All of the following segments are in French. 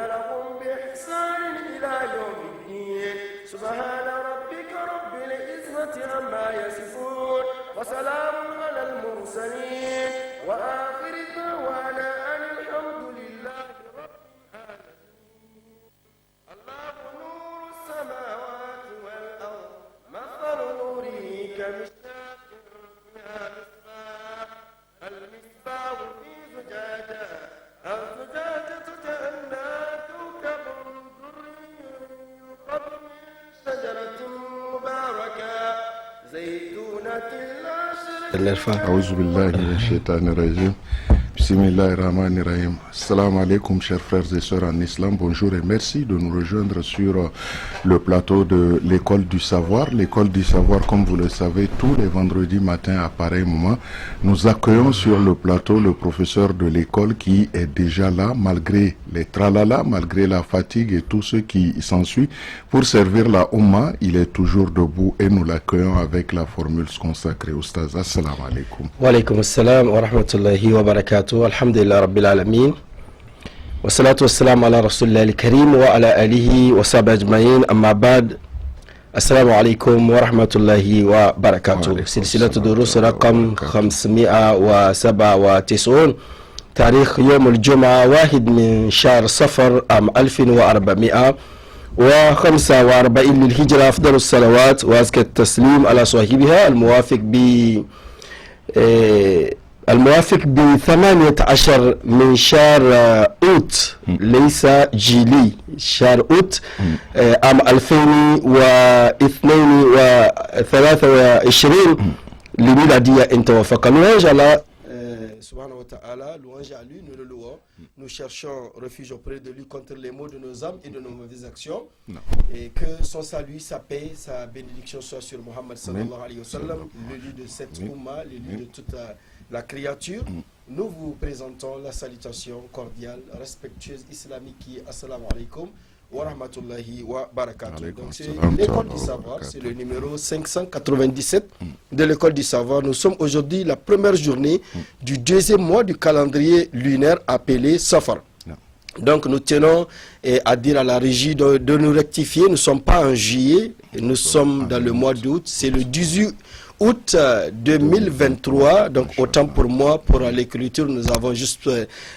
لهم بإحسان إلى يوم الدين سبحان ربك رب العزة عما يصفون وسلام على المرسلين وآخر دعوانا أن الحمد لله رب العالمين الله نور السماوات والأرض مثل نوره كمشكاة فيها مصباح المصباح في زجاجة الزجاجة كأنها كوكب دري يوقد من شجرة مباركة زيتونة لا شرك أعوذ بالله من الشيطان الرجيم Bismillahirrahmanirrahim. Assalamu alaikum, chers frères et sœurs en islam. Bonjour et merci de nous rejoindre sur le plateau de l'école du savoir. L'école du savoir, comme vous le savez, tous les vendredis matins à pareil moment, nous accueillons sur le plateau le professeur de l'école qui est déjà là, malgré les tralala, malgré la fatigue et tout ce qui s'ensuit. Pour servir la Oumma, il est toujours debout et nous l'accueillons avec la formule consacrée. Oustaz, assalamu alaikum. Wa alaikum assalam wa rahmatullahi wa barakatuh. Alhamdulillah rabbil alamin. Wa salatu wa salam ala rasulillah al-karim wa ala alihi wa sahbihi ajma'in. Amma ba'd. Assalamu alaikum wa rahmatullahi wa barakatuh. سلسلة دروس رقم 597 تاريخ يوم الجمعة 1 من شهر صفر عام 1445 للهجرة. أفضل الصلوات وأزكى التسليم على صاحبها الموافق ب 18 من شهر أوت ليس جيلي شهر أوت عام 2023 لميلادية انت وفق. louange à Allah subhanahu wa ta'ala, louange à lui, nous le louons. Nous cherchons refuge auprès de lui contre les maux de nos âmes et de nos mauvaises actions. Et que son salut, sa paix, sa bénédiction soit sur Muhammad sallallahu alayhi wa sallam, l'élu de cette Ummah, l'élu de toute la créature. Nous vous présentons la salutation cordiale, respectueuse islamique qui est Assalamu alaikum wa rahmatullahi wa barakatuh. Donc c'est l'école du savoir, c'est le numéro 597 de l'école du savoir. Nous sommes aujourd'hui la première journée du deuxième mois du calendrier lunaire appelé Safar. Donc nous tenons à dire à la régie de nous rectifier, nous ne sommes pas en juillet, nous sommes dans le mois d'août, c'est le 18 août 2023, donc autant pour moi, pour l'écriture, nous avons juste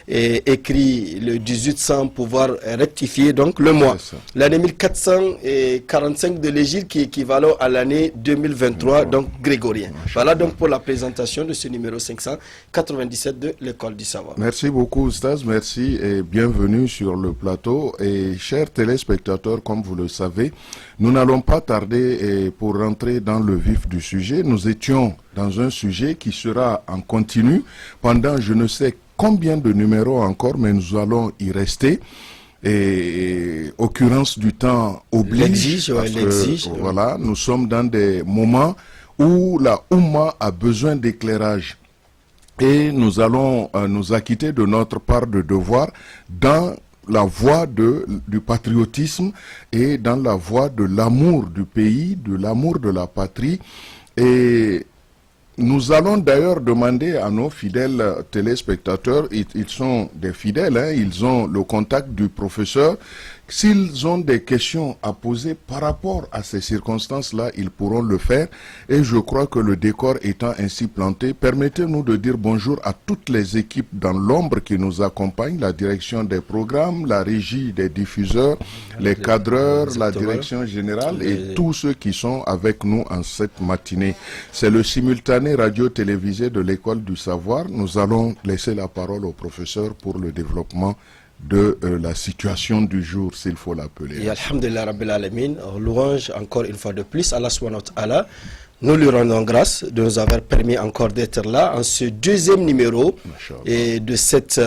écrit le 18 sans pouvoir rectifier donc le mois. L'année 1445 de l'Égypte qui est équivalent à l'année 2023, donc grégorien. Voilà donc pour la présentation de ce numéro 597 de l'école du savoir. Merci beaucoup Oustaz, merci et bienvenue sur le plateau. Et chers téléspectateurs, comme vous le savez, nous n'allons pas tarder pour rentrer dans le vif du sujet. Nous étions dans un sujet qui sera en continu pendant je ne sais combien de numéros encore, mais nous allons y rester. Et occurrence du temps oblige, voilà, nous sommes dans des moments où la Oumma a besoin d'éclairage. Et nous allons nous acquitter de notre part de devoir dans la voie du patriotisme et dans la voie de l'amour du pays, de l'amour de la patrie. Et nous allons d'ailleurs demander à nos fidèles téléspectateurs, ils sont des fidèles, hein, ils ont le contact du professeur. S'ils ont des questions à poser par rapport à ces circonstances-là, ils pourront le faire. Et je crois que le décor étant ainsi planté, permettez-nous de dire bonjour à toutes les équipes dans l'ombre qui nous accompagnent, la direction des programmes, la régie des diffuseurs, les cadreurs, la direction générale et tous ceux qui sont avec nous en cette matinée. C'est le simultané radio-télévisé de l'école du savoir. Nous allons laisser la parole au professeur pour le développement de la situation du jour, s'il faut l'appeler. Et alhamdulillah rabbil alamin, louange encore une fois de plus à Allah subhanahu wa ta'ala. Nous lui rendons grâce de nous avoir permis encore d'être là en ce deuxième numéro et de cette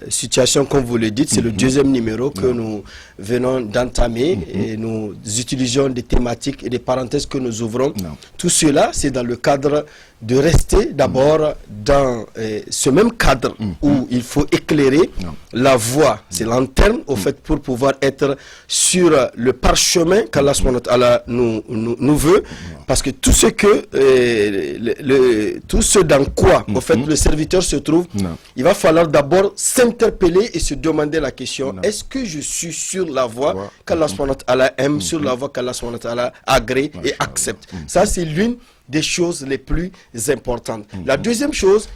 situation, comme vous le dites, c'est le deuxième numéro que nous venons d'entamer et nous utilisons des thématiques et des parenthèses que nous ouvrons. Tout cela, c'est dans le cadre de rester d'abord dans ce même cadre où il faut éclairer la voie, c'est lanterne au fait pour pouvoir être sur le parchemin qu'Allah subhanahu wa ta'ala nous veut, parce que tout ce dans quoi au fait le serviteur se trouve, il va falloir d'abord s'interpeller et se demander la question, est-ce que je suis sur la voie qu'Allah subhanahu wa ta'ala aime, sur la voie qu'Allah subhanahu wa ta'ala agrée et accepte. Ça c'est l'une des choses les plus importantes. La deuxième chose,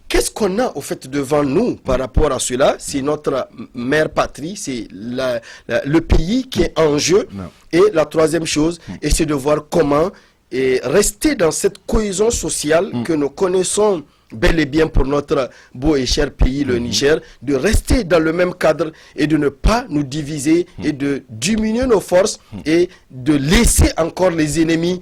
qu'est-ce qu'on a au fait devant nous par rapport à cela? C'est notre mère patrie, c'est le pays qui est en jeu. Et la troisième chose, c'est de voir comment rester dans cette cohésion sociale que nous connaissons bel et bien pour notre beau et cher pays, le Niger, de rester dans le même cadre et de ne pas nous diviser et de diminuer nos forces et de laisser encore les ennemis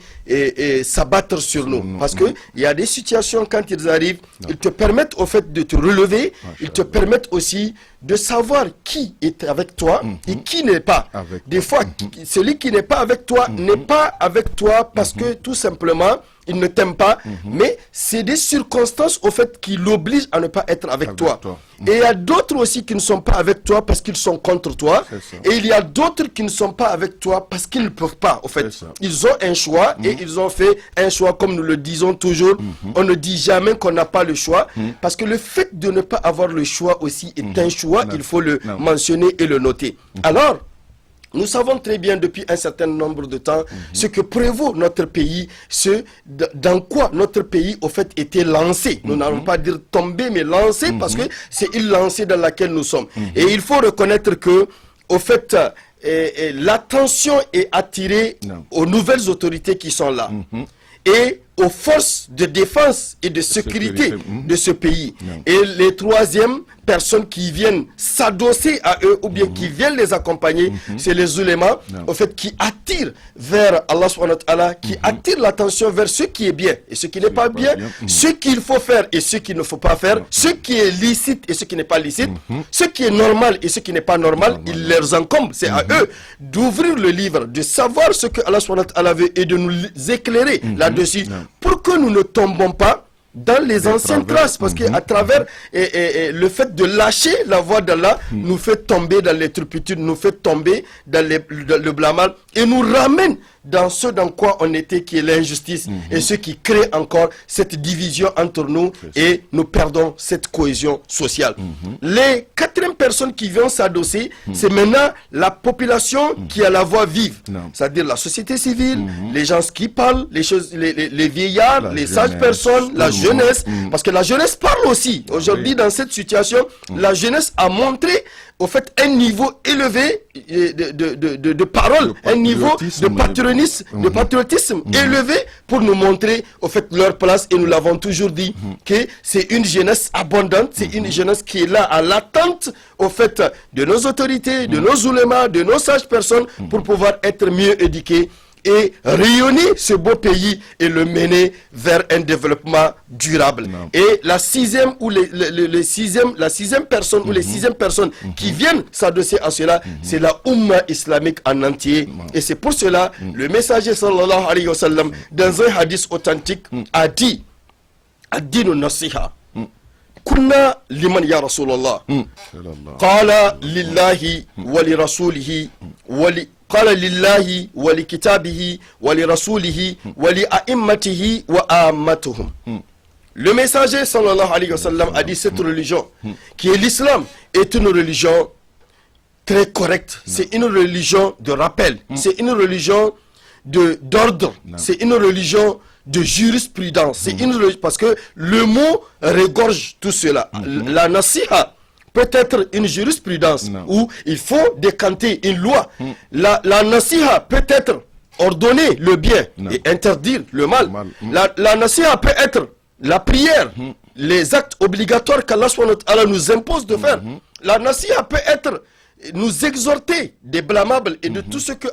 s'abattre sur nous. Parce qu'il y a des situations, quand ils arrivent, ils te permettent au fait de te relever, ils te permettent aussi de savoir qui est avec toi et qui n'est pas. Des fois, celui qui n'est pas avec toi n'est pas avec toi parce que tout simplement, il ne t'aime pas, mais c'est des circonstances au fait qui l'obligent à ne pas être avec toi. Et il y a d'autres aussi qui ne sont pas avec toi parce qu'ils sont contre toi. Et il y a d'autres qui ne sont pas avec toi parce qu'ils ne peuvent pas. Au fait, ils ont un choix et ils ont fait un choix comme nous le disons toujours. On ne dit jamais qu'on n'a pas le choix parce que le fait de ne pas avoir le choix aussi est un choix. Il faut le mentionner et le noter. Alors, nous savons très bien depuis un certain nombre de temps ce que prévaut notre pays, dans quoi notre pays au fait était lancé. Nous n'allons pas dire tombé, mais lancé parce que c'est une lancée dans laquelle nous sommes. Et il faut reconnaître que au fait l'attention est attirée aux nouvelles autorités qui sont là. Et aux forces de défense et de sécurité de ce pays. Et les troisièmes personnes qui viennent s'adosser à eux ou bien qui viennent les accompagner, c'est les ulémas, au fait, qui attirent vers Allah subhanahu wa ta'ala, qui attirent l'attention vers ce qui est bien et ce qui n'est pas bien, ce qu'il faut faire et ce qu'il ne faut pas faire, ce qui est licite et ce qui n'est pas licite, ce qui est normal et ce qui n'est pas normal, il leur incombe, c'est à eux d'ouvrir le livre, de savoir ce que Allah subhanahu wa ta'ala veut et de nous éclairer là-dessus pour que nous ne tombons pas dans les anciennes traces, parce qu'à travers le fait de lâcher la voie d'Allah nous fait tomber dans les turpitudes, nous fait tomber dans le blâmage et nous ramène dans ce dans quoi on était, qui est l'injustice, et ce qui crée encore cette division entre nous et nous perdons cette cohésion sociale. Les quatrième personnes qui viennent s'adosser, c'est maintenant la population qui a la voix vive, c'est-à-dire la société civile, les gens qui parlent, les vieillards, les sages personnes, la jeunesse, parce que la jeunesse parle aussi. Aujourd'hui, dans cette situation, la jeunesse a montré au fait un niveau élevé de parole, un niveau de patriotisme élevé pour nous montrer au fait leur place, et nous l'avons toujours dit que c'est une jeunesse abondante, c'est une jeunesse qui est là à l'attente au fait de nos autorités, de nos oulémas, de nos sages personnes pour pouvoir être mieux éduqués et rayonner ce beau pays et le mener vers un développement durable. Et la sixième personne ou les sixième personnes qui viennent s'adosser à cela, c'est la Ummah islamique en entier. Et c'est pour cela le messager sallallahu alayhi wa sallam dans un hadith authentique a dit ad-dinu nasiha kunna liman ya Rasulallah qala lillahi wa li rasulihi wa li قال لله ولكتابه ولرسوله ولأئمته وآمتهم. Le messager sallallahu alayhi wa sallam a dit cette religion qui est l'islam est une religion très correcte, c'est une religion de rappel, c'est une religion d'ordre, c'est une religion de jurisprudence, c'est une religion, parce que le mot regorge tout cela. La nasiha peut être une jurisprudence où il faut décanter une loi. La nasiha peut être ordonner le bien et interdire le mal. La nasiha peut être la prière, les actes obligatoires qu'Allah nous impose de faire. La nasiha peut être nous exhorter des blâmables et de tout ce que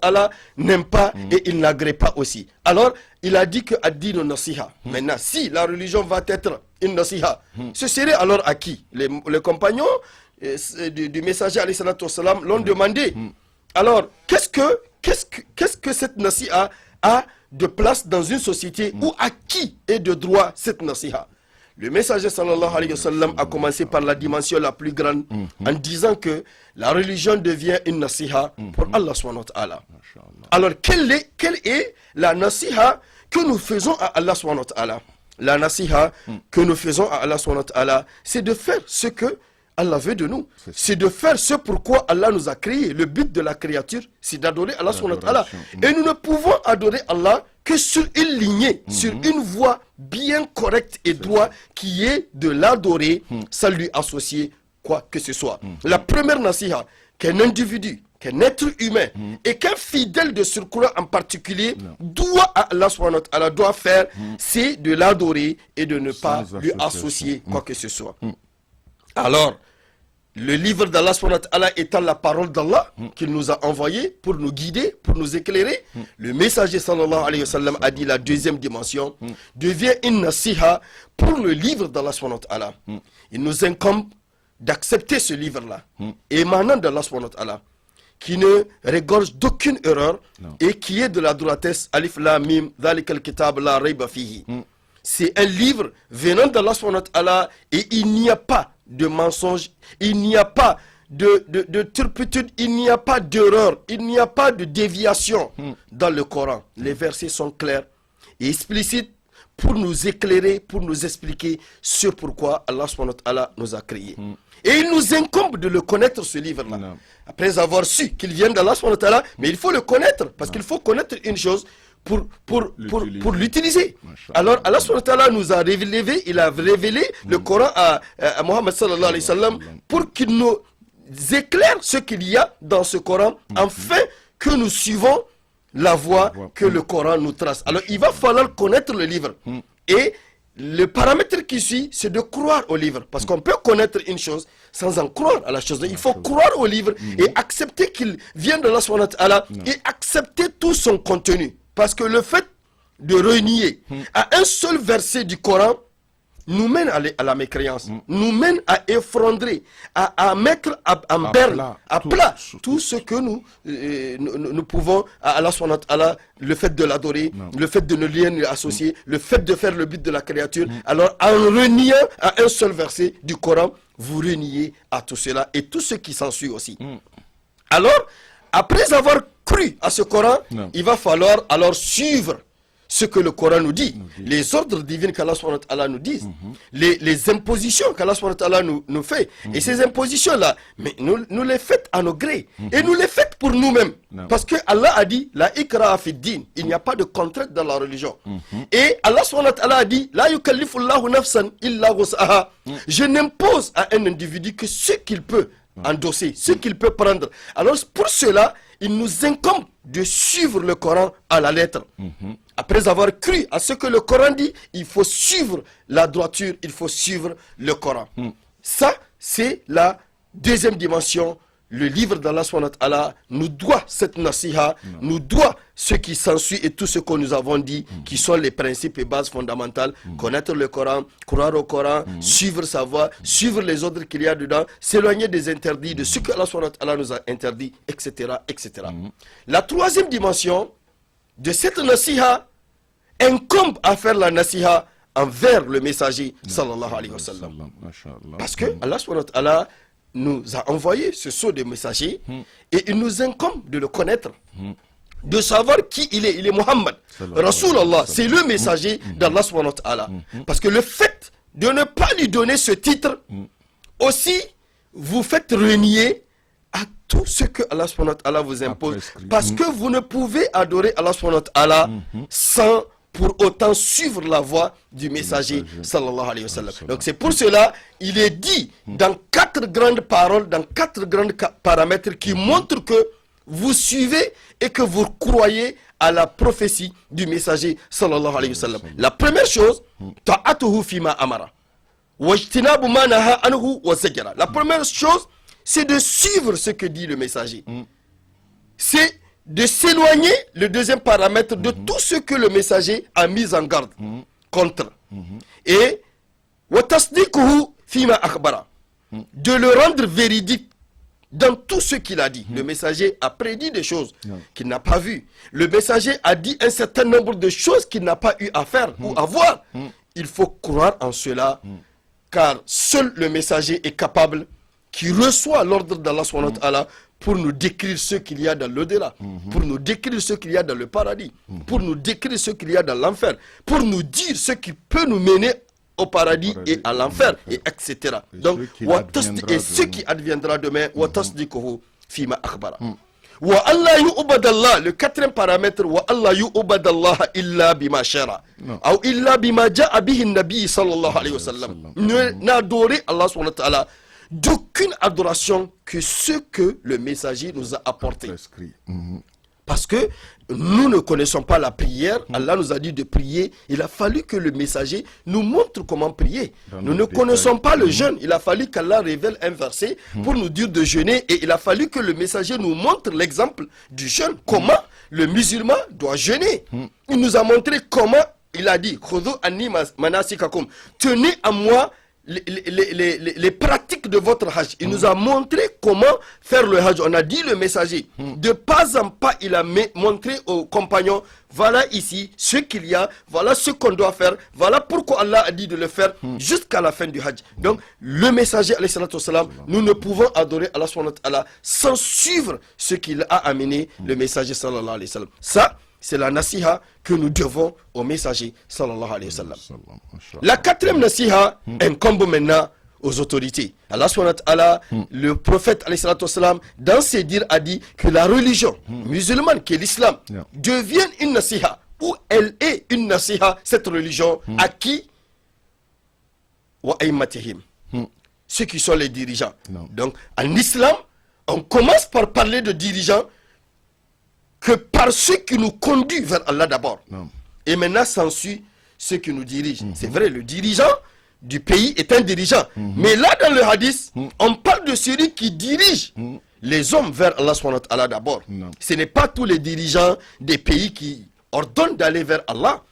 Allah n'aime pas et il n'agrée pas aussi. Alors, il a dit que ad-dinu nasiha. Maintenant, si la religion va être une nasiha, ce serait alors à qui? Les compagnons du messager alayhi salatu wassalam l'ont demandé. Alors, qu'est-ce que cette nasiha a de place dans une société ou à qui est de droit cette nasiha? Le messager sallallahu alayhi wa sallam a commencé par la dimension la plus grande en disant que la religion devient une nasiha pour Allah subhanahu wa ta'ala. Alors quelle est la nasiha que nous faisons à Allah subhanahu wa ta'ala? La nasiha que nous faisons à Allah subhanahu wa ta'ala, c'est de faire ce que Allah veut de nous. C'est de faire ce pourquoi Allah nous a créés. Le but de la créature, c'est d'adorer Allah subhanahu wa ta'ala. Et nous ne pouvons adorer Allah que sur une lignée, sur une voie bien correcte et droite qui est de l'adorer sans lui associer quoi que ce soit. La première nasiha qu'un individu, qu'un être humain et qu'un fidèle de surcroît en particulier doit à Allah subhanahu wa ta'ala doit faire, c'est de l'adorer et de ne pas lui associer quoi que ce soit. Alors, le livre d'Allah subhanahu wa ta'ala étant la parole d'Allah qu'il nous a envoyé pour nous guider, pour nous éclairer, le messager sallallahu alayhi wa sallam a dit la deuxième dimension devient une nasiha pour le livre d'Allah subhanahu wa ta'ala. Il nous incombe d'accepter ce livre-là, émanant d'Allah subhanahu wa ta'ala, qui ne regorge d'aucune erreur et qui est de la droitesse. Alif lam mim dhalikal kitab la rayba fihi. C'est un livre venant d'Allah subhanahu wa ta'ala et il n'y a pas de mensonge, il n'y a pas de turpitude, il n'y a pas d'erreur, il n'y a pas de déviation dans le Coran. Les versets sont clairs et explicites pour nous éclairer, pour nous expliquer ce pourquoi Allah subhanahu wa ta'ala nous a créés. Et il nous incombe de le connaître, ce livre-là. Après avoir su qu'il vient d'Allah subhanahu wa ta'ala, mais il faut le connaître, parce qu'il faut connaître une chose pour l'utiliser. Alors Allah subhanahu wa ta'ala nous a révélé, il a révélé le Coran à Mohammed sallallahu alayhi wa sallam pour qu'il nous éclaire ce qu'il y a dans ce Coran, afin que nous suivons la voie que le Coran nous trace. Alors il va falloir connaître le livre. Et le paramètre qui suit, c'est de croire au livre. Parce qu'on peut connaître une chose sans en croire à la chose. Il faut croire au livre et accepter qu'il vient de Allah subhanahu wa ta'ala et accepter tout son contenu. Parce que le fait de renier à un seul verset du Coran nous mène à la mécréance, nous mène à effondrer, à mettre en berne, à plat tout ce que nous pouvons à Allah subhanahu wa ta'ala, le fait de l'adorer, le fait de ne rien associer, le fait de faire le but de la créature. Alors en reniant à un seul verset du Coran, vous reniez à tout cela et tout ce qui s'ensuit aussi. Alors, après avoir cru à ce Coran, il va falloir alors suivre ce que le Coran nous dit, les ordres divins qu'Allah subhanahu wa ta'ala nous dit, les impositions qu'Allah subhanahu wa ta'ala nous fait. Et ces impositions-là, mais nous les faites à nos grés. Et nous les faites pour nous-mêmes. Parce que Allah a dit, la ikra fi din, il n'y a pas de contrainte dans la religion. Et Allah subhanahu wa ta'ala a dit, la yukallifu Allahu nafsan illa wus'aha. Je n'impose à un individu que ce qu'il peut endosser, ce qu'il peut prendre. Alors pour cela, il nous incombe de suivre le Coran à la lettre. Après avoir cru à ce que le Coran dit, il faut suivre la droiture, il faut suivre le Coran. Ça, c'est la deuxième dimension. Le livre d'Allah subhanahu wa ta'ala nous doit cette nasiha, nous doit ce qui s'ensuit et tout ce que nous avons dit, qui sont les principes et bases fondamentales. Connaître le Coran, croire au Coran, suivre sa voie, suivre les ordres qu'il y a dedans, s'éloigner des interdits, de ce que Allah subhanahu wa ta'ala nous a interdit, etc. etc. La troisième dimension de cette nasiha incombe à faire la nasiha envers le messager sallallahu alayhi wa sallam. Parce que Allah subhanahu wa ta'ala nous a envoyé ce sceau de messager et il nous incombe de le connaître, de savoir qui il est. Il est Muhammad, Rasulallah, c'est le messager d'Allah subhanahu wa ta'ala. Parce que le fait de ne pas lui donner ce titre, aussi vous faites renier à tout ce que Allah subhanahu wa ta'ala vous impose. Parce que vous ne pouvez adorer Allah subhanahu wa ta'ala sans pour autant suivre la voie du messager sallallahu alayhi wa sallam. Donc c'est pour cela, il est dit dans 4 grandes paroles, dans 4 grands paramètres qui montrent que vous suivez et que vous croyez à la prophétie du messager sallallahu alayhi wa sallam. La première chose, ta'atuhu fima amara wajtinabu ma naha anhu wa zajara. La première chose, c'est de suivre ce que dit le messager. C'est de s'éloigner, le deuxième paramètre, de tout ce que le messager a mis en garde contre. Et de le rendre véridique dans tout ce qu'il a dit. Le messager a prédit des choses qu'il n'a pas vues. Le messager a dit un certain nombre de choses qu'il n'a pas eu à faire ou à voir. Il faut croire en cela, car seul le messager est capable, qui reçoit l'ordre d'Allah subhanahu wa ta'ala, pour nous décrire ce qu'il y a dans l'au-delà, pour nous décrire ce qu'il y a dans le paradis, pour nous décrire ce qu'il y a dans l'enfer, pour nous dire ce qui peut nous mener au paradis et à l'enfer, et etc. Donc, et ce qui adviendra demain, fima akhbara. Wa Allah yu'badallah, le quatrième paramètre, wa Allah yu'badallah illa bima shara, ou illa bima ja'a bihi nabi sallallahu alayhi wa sallam. N'adorer Allah subhanahu wa ta'ala d'aucune adoration que ce que le messager nous a apporté. Parce que nous ne connaissons pas la prière, Allah nous a dit de prier, il a fallu que le messager nous montre comment prier. Nous ne connaissons pas le jeûne, il a fallu qu'Allah révèle un verset pour nous dire de jeûner, et il a fallu que le messager nous montre l'exemple du jeûne, comment le musulman doit jeûner. Il nous a montré comment, il a dit, tenez à moi les pratiques de votre hajj. Il nous a montré comment faire le hajj. On a dit le messager, de pas en pas, il a montré aux compagnons, voilà ici ce qu'il y a, voilà ce qu'on doit faire, voilà pourquoi Allah a dit de le faire jusqu'à la fin du hajj. Donc le messager, alayhi salatu wassalam, nous ne pouvons adorer Allah subhanahu wa ta'ala sans suivre ce qu'il a amené, le messager sallallahu alayhi wa sallam. Ça, c'est la nasiha que nous devons au messager sallallahu alayhi wa sallam. La quatrième nasiha incombe maintenant aux autorités. Allah subhanahu wa ta'ala, le prophète alayhi salatu wassalam, dans ses dires a dit que la religion musulmane, qui est l'islam, devienne une nasiha, ou elle est une nasiha, cette religion, à qui? Wa aimmatihim, ceux qui sont les dirigeants. Donc en islam, on commence par parler de dirigeants que par ceux qui nous conduisent vers Allah d'abord. Et maintenant s'ensuit ceux qui nous dirigent. C'est vrai, le dirigeant du pays est un dirigeant. Mais là, dans le hadith, on parle de celui qui dirige les hommes vers Allah subhanahu wa ta'ala d'abord. Ce n'est pas tous les dirigeants des pays qui ordonnent d'aller vers Allah.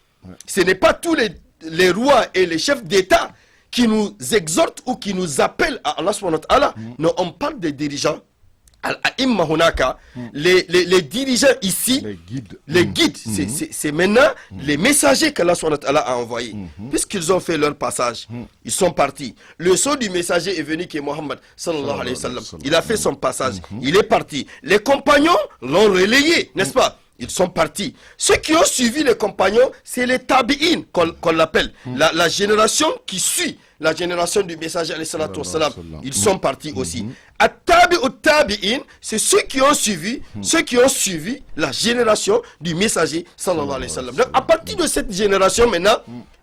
Ce n'est pas tous les rois et les chefs d'État qui nous exhortent ou qui nous appellent à Allah subhanahu wa ta'ala. Non, on parle des dirigeants. Al-A'imma hunaka, les dirigeants ici, les guides, c'est maintenant les messagers qu'Allah subhanahu wa ta'ala a envoyés. Puisqu'ils ont fait leur passage, ils sont partis. Le sceau du messager est venu, qui est Mohammed sallallahu alayhi wa sallam. Il a fait son passage, il est parti. Les compagnons l'ont relayé, n'est-ce pas? Ils sont partis. Ceux qui ont suivi les compagnons, c'est les tabi'in qu'on l'appelle, la génération qui suit la génération du messager alayhi salatu wassalam. Ils sont partis aussi. At-tabi'in, c'est ceux qui ont suivi la génération du messager sallallahu alayhi wa sallam. Donc à partir de cette génération maintenant,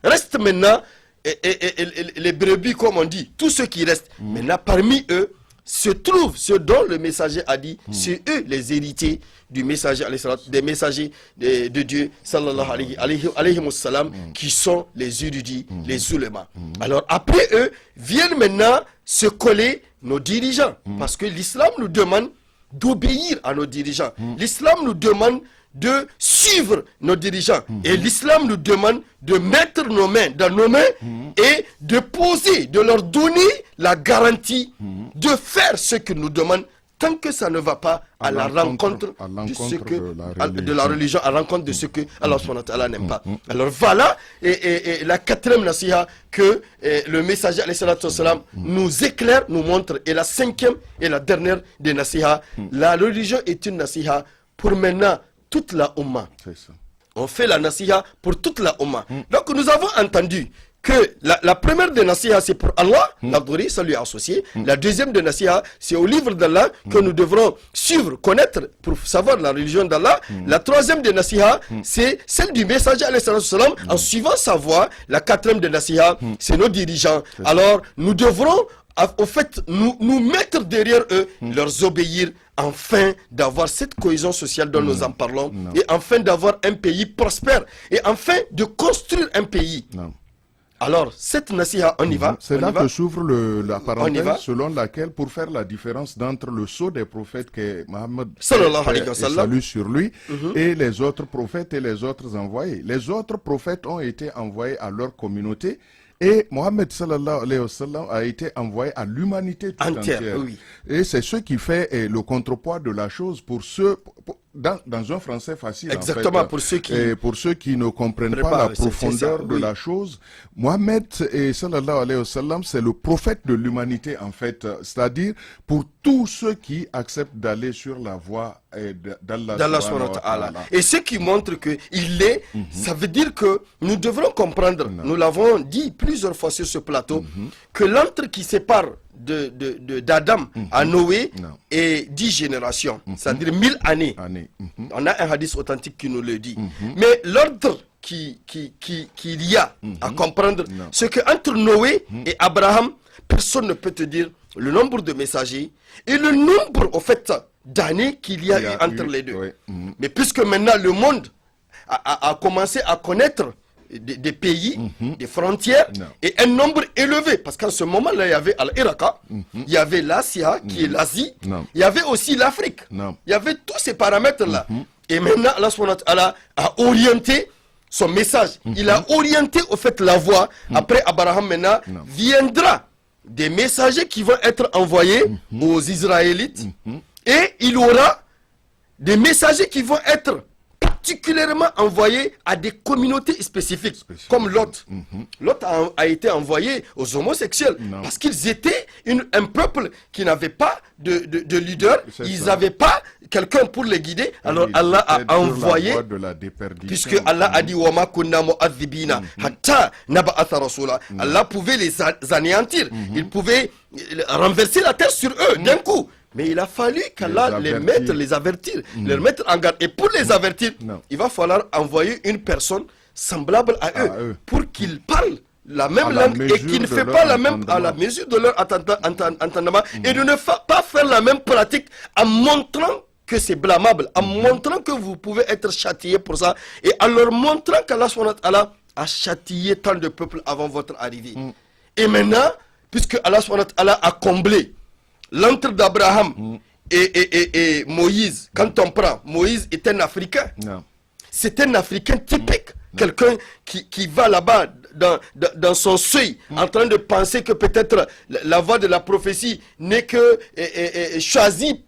reste maintenant les brebis, comme on dit, tous ceux qui restent. Maintenant parmi eux se trouvent ceux dont le messager a dit, c'est eux les héritiers du messager, des messagers de Dieu sallallahu alayhi wa sallam, qui sont les érudits, les ulémas. Alors après eux viennent maintenant se coller nos dirigeants, parce que l'islam nous demande d'obéir à nos dirigeants. L'islam nous demande de suivre nos dirigeants, et l'islam nous demande de mettre nos mains dans nos mains et de poser, de leur donner la garantie de faire ce qu'ils nous demandent, tant que ça ne va pas à la rencontre de la religion, à la rencontre de ce que Allah subhanahu wa ta'ala n'aime pas. Alors voilà, et la quatrième nasiha que le messager alayhi salatu wassalam nous éclaire, nous montre, et la cinquième et la dernière des nasiha, la religion est une nasiha pour maintenant toute la Ummah. On fait la nasiha pour toute la Ummah. Donc nous avons entendu que la première de nasiha, c'est pour Allah, l'adorer, ça lui est associé. La deuxième de nasiha, c'est au livre d'Allah que nous devrons suivre, connaître, pour savoir la religion d'Allah. La troisième de nasiha, c'est celle du messager alayhi salatu wassalam, en suivant sa voie. La quatrième de nasiha, c'est nos dirigeants. Alors nous devrons au fait nous mettre derrière eux, leur obéir, afin d'avoir cette cohésion sociale dont nous en parlons, et afin d'avoir un pays prospère, et afin de construire un pays. Alors, cette nasiha, on y va. C'est là que s'ouvre la parenthèse selon laquelle, pour faire la différence entre le sceau des prophètes que Mohammed salue sur lui, et les autres prophètes et les autres envoyés. Les autres prophètes ont été envoyés à leur communauté, Et Mohammed sallallahu alayhi wa sallam a été envoyé à l'humanité tout entière. Oui. Et c'est ce qui fait le contrepoids de la chose pour ceux... Dans un français facile, exactement, en fait, pour ceux qui ne comprennent pas la profondeur de la chose, Mohammed sallallahu alayhi wa sallam, c'est le prophète de l'humanité en fait, c'est-à-dire pour tous ceux qui acceptent d'aller sur la voie d'Allah subhanahu wa ta'ala. Et ce qui montre qu'il est, ça veut dire que nous devrons comprendre, nous l'avons dit plusieurs fois sur ce plateau, que l'entre qui sépare d'Adam à Noé et 10 générations, c'est-à-dire 1000 années. On a un hadith authentique qui nous le dit. Mais l'ordre qu'il y a à comprendre, c'est qu'entre Noé et Abraham, personne ne peut te dire le nombre de messagers et le nombre, au fait, d'années qu'il y a eu entre les deux. Mais puisque maintenant le monde a commencé à connaître des pays, des frontières et un nombre élevé. Parce qu'en ce moment-là, il y avait Al-Iraq, il y avait l'Asie, qui est l'Asie, il y avait aussi l'Afrique. Il y avait tous ces paramètres-là. Et maintenant, Allah subhanahu wa ta'ala a orienté son message. Il a orienté, au fait, la voie. Après Abraham, maintenant, viendra des messagers qui vont être envoyés aux Israélites. Et il y aura des messagers qui vont être particulièrement envoyé à des communautés spécifiques, comme Lot. Lot a été envoyé aux homosexuels parce qu'ils étaient un peuple qui n'avait pas de leader, ils n'avaient pas quelqu'un pour les guider. Alors Allah a envoyé, puisque Allah a dit Wama kunna mu'adhibina hatta nab'atha rasula. Allah pouvait les anéantir, il pouvait renverser la terre sur eux d'un coup. Mais il a fallu qu'Allah les avertir, les mettre en garde. Et pour les avertir, il va falloir envoyer une personne semblable à eux pour qu'ils parlent la même langue et qu'ils ne fassent pas la même à la mesure de leur entendement et de ne pas faire la même pratique en montrant que c'est blâmable, en montrant que vous pouvez être châtié pour ça et en leur montrant qu'Allah a châtié tant de peuples avant votre arrivée. Et maintenant, puisque Allah a comblé l'entre d'Abraham et Moïse, quand on prend, Moïse est un Africain. C'est un Africain typique. Quelqu'un qui va là-bas dans son seuil, en train de penser que peut-être la voie de la prophétie n'est que choisie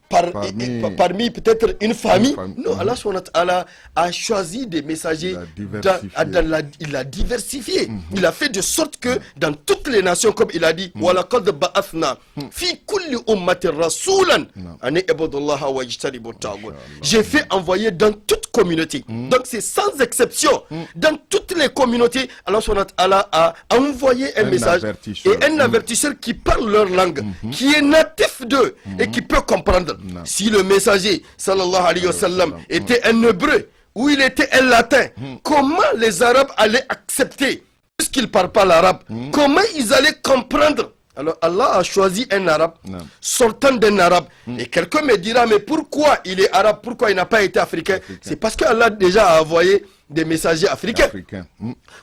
parmi peut-être une famille. Non, Allah a choisi des messagers, il a diversifié. Il a fait de sorte que dans toutes les nations, comme il a dit, وَلَقَدْ بَعَثْنَا فِي كُلِّ أُمَّةٍ رَسُولًا أَنِ اعْبُدُوا اللَّهَ وَاجْتَنِبُوا الطَّاغُوتَ. J'ai fait envoyer dans toute communauté. Donc c'est sans exception. Dans toutes les communautés, Allah a envoyé un message et un avertisseur qui parle leur langue, qui est natif d'eux et qui peut comprendre. Si le messager, sallallahu alayhi wa sallam, était un hébreu ou il était un latin, comment les Arabes allaient accepter, puisqu'ils ne parlent pas l'arabe, comment ils allaient comprendre? Alors Allah a choisi un arabe, sortant d'un arabe. Et quelqu'un me dira, mais pourquoi il est arabe, pourquoi il n'a pas été africain? C'est parce qu'Allah déjà a envoyé des messagers africains.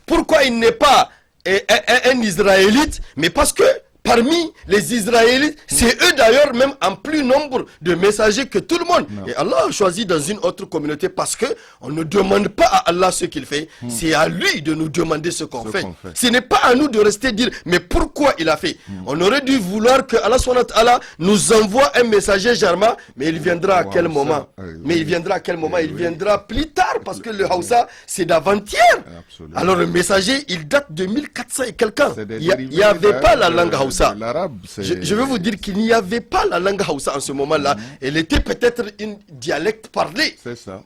Pourquoi il n'est pas un Israélite? Mais parce que parmi les Israélites, c'est eux d'ailleurs même en plus nombre de messagers que tout le monde. Et Allah a choisi dans une autre communauté parce que on ne demande pas à Allah ce qu'il fait, c'est à lui de nous demander ce qu'on fait. Ce n'est pas à nous de rester dire mais pourquoi il a fait. On aurait dû vouloir que Allah SWT nous envoie un messager germain, mais il viendra à quel moment? Il viendra plus tard parce que le Hausa c'est d'avant-hier. Alors le messager il date de 1400 et quelqu'un. Il n'y avait pas la langue Hausa. Je veux vous dire qu'il n'y avait pas la langue Hausa en ce moment-là. Elle était peut-être une dialecte parlée.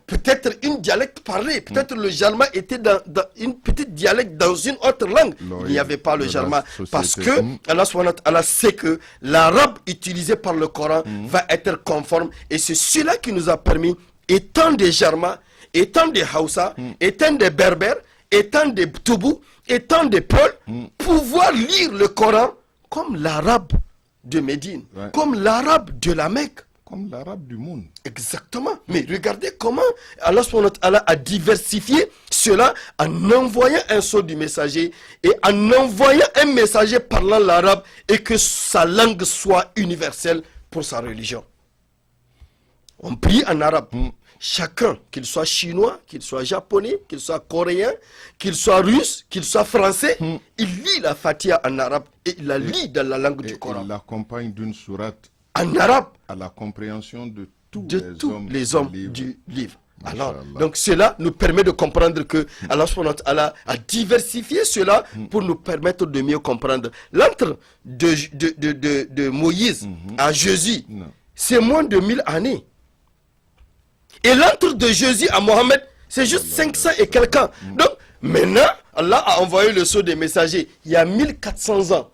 Peut-être une dialecte parlée. Peut-être le Jarma était dans une petite dialecte dans une autre langue. Il n'y avait pas le Jarma. Parce que Allah sait que l'arabe utilisé par le Coran va être conforme. Et c'est cela qui nous a permis, étant des Jarma, étant des Hausa, étant des Berbères, étant des Toubou, étant des Peuls, pouvoir lire le Coran comme l'arabe de Médine, comme l'arabe de la Mecque. Comme l'arabe du monde. Exactement. Mais regardez comment Allah a diversifié cela en envoyant un sceau du messager et en envoyant un messager parlant l'arabe et que sa langue soit universelle pour sa religion. On prie en arabe. chacun, qu'il soit chinois, qu'il soit japonais, qu'il soit coréen, qu'il soit russe, qu'il soit français, il lit la Fatiha en arabe et il la lit dans la langue du Coran. Il l'accompagne d'une sourate en arabe à la compréhension de tous les hommes du livre. Alors, Masha'Allah. donc cela nous permet de comprendre que Allah subhanahu wa ta'ala a diversifié cela pour nous permettre de mieux comprendre. L'entre de Moïse à Jésus, c'est moins de 1000 années. Et l'entre de Jésus à Mohammed, c'est juste 500 et quelques ans. Donc, maintenant, Allah a envoyé le sceau des messagers il y a 1400 ans.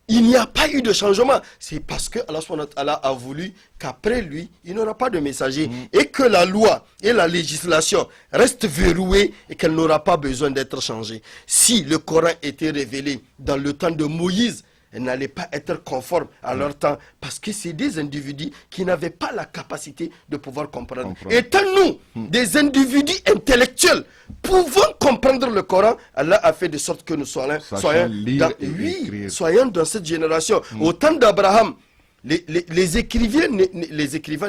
Il n'y a pas eu de changement. C'est parce que Allah subhanahu wa ta'ala a voulu qu'après lui, il n'y aura pas de messager et que la loi et la législation restent verrouillées et qu'elle n'aura pas besoin d'être changée. Si le Coran était révélé dans le temps de Moïse, elle n'allait pas être conforme à leur temps parce que c'est des individus qui n'avaient pas la capacité de pouvoir comprendre. Étant nous des individus intellectuels pouvons comprendre le Coran, Allah a fait de sorte que nous soyons dans cette génération. Au temps d'Abraham, les écrivains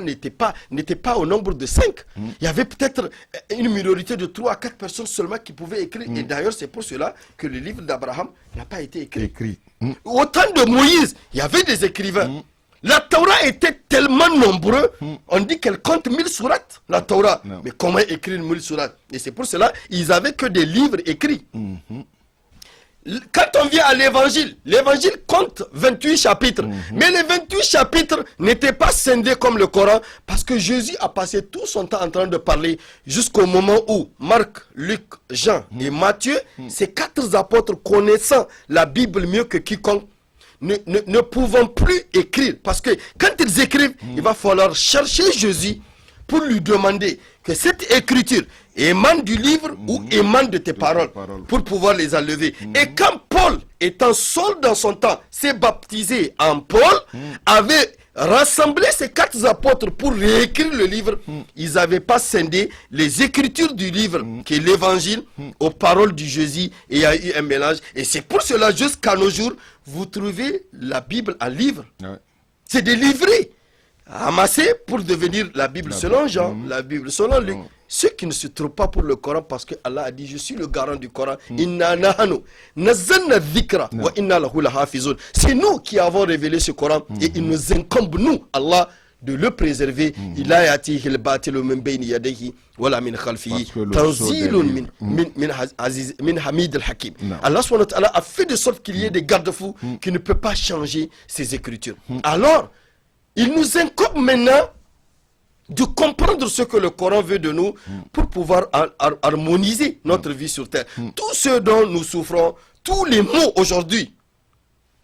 n'étaient pas au nombre de 5. Il y avait peut-être une minorité de 3 à 4 personnes seulement qui pouvaient écrire. Et d'ailleurs, c'est pour cela que le livre d'Abraham n'a pas été écrit. Au temps de Moïse, il y avait des écrivains. La Torah était tellement nombreuse, on dit qu'elle compte 1000 sourates, la Torah. Mais comment écrire 1000 sourates? Et c'est pour cela qu'ils n'avaient que des livres écrits. Quand on vient à l'évangile compte 28 chapitres. Mais les 28 chapitres n'étaient pas scindés comme le Coran parce que Jésus a passé tout son temps en train de parler jusqu'au moment où Marc, Luc, Jean et Matthieu, ces 4 apôtres connaissant la Bible mieux que quiconque, ne pouvant plus écrire. Parce que quand ils écrivent, il va falloir chercher Jésus pour lui demander que cette écriture émane du livre ou émane de tes paroles pour pouvoir les enlever. Et quand Paul, étant seul dans son temps, s'est baptisé en Paul, avait rassemblé ces 4 apôtres pour réécrire le livre, ils n'avaient pas scindé les écritures du livre, qui est l'évangile, aux paroles du Jésus, et il y a eu un mélange. Et c'est pour cela, jusqu'à nos jours, vous trouvez la Bible en livre. C'est des livrets amassés pour devenir la Bible selon Jean, la Bible selon Luc. Ceux qui ne se trouvent pas pour le Coran, parce que Allah a dit, je suis le garant du Coran. C'est nous qui avons révélé ce Coran et il nous incombe, nous, Allah, de le préserver. Il a yatihi al-batilu min bayni yadayhi wala min khalfihi tanzilun min hamid al-hakim. Allah subhanahu wa ta'ala a fait de sorte qu'il y ait des garde-fous qui ne peuvent pas changer ces écritures. Alors, il nous incombe maintenant de comprendre ce que le Coran veut de nous pour pouvoir harmoniser notre vie sur terre. Tout ce dont nous souffrons, tous les maux aujourd'hui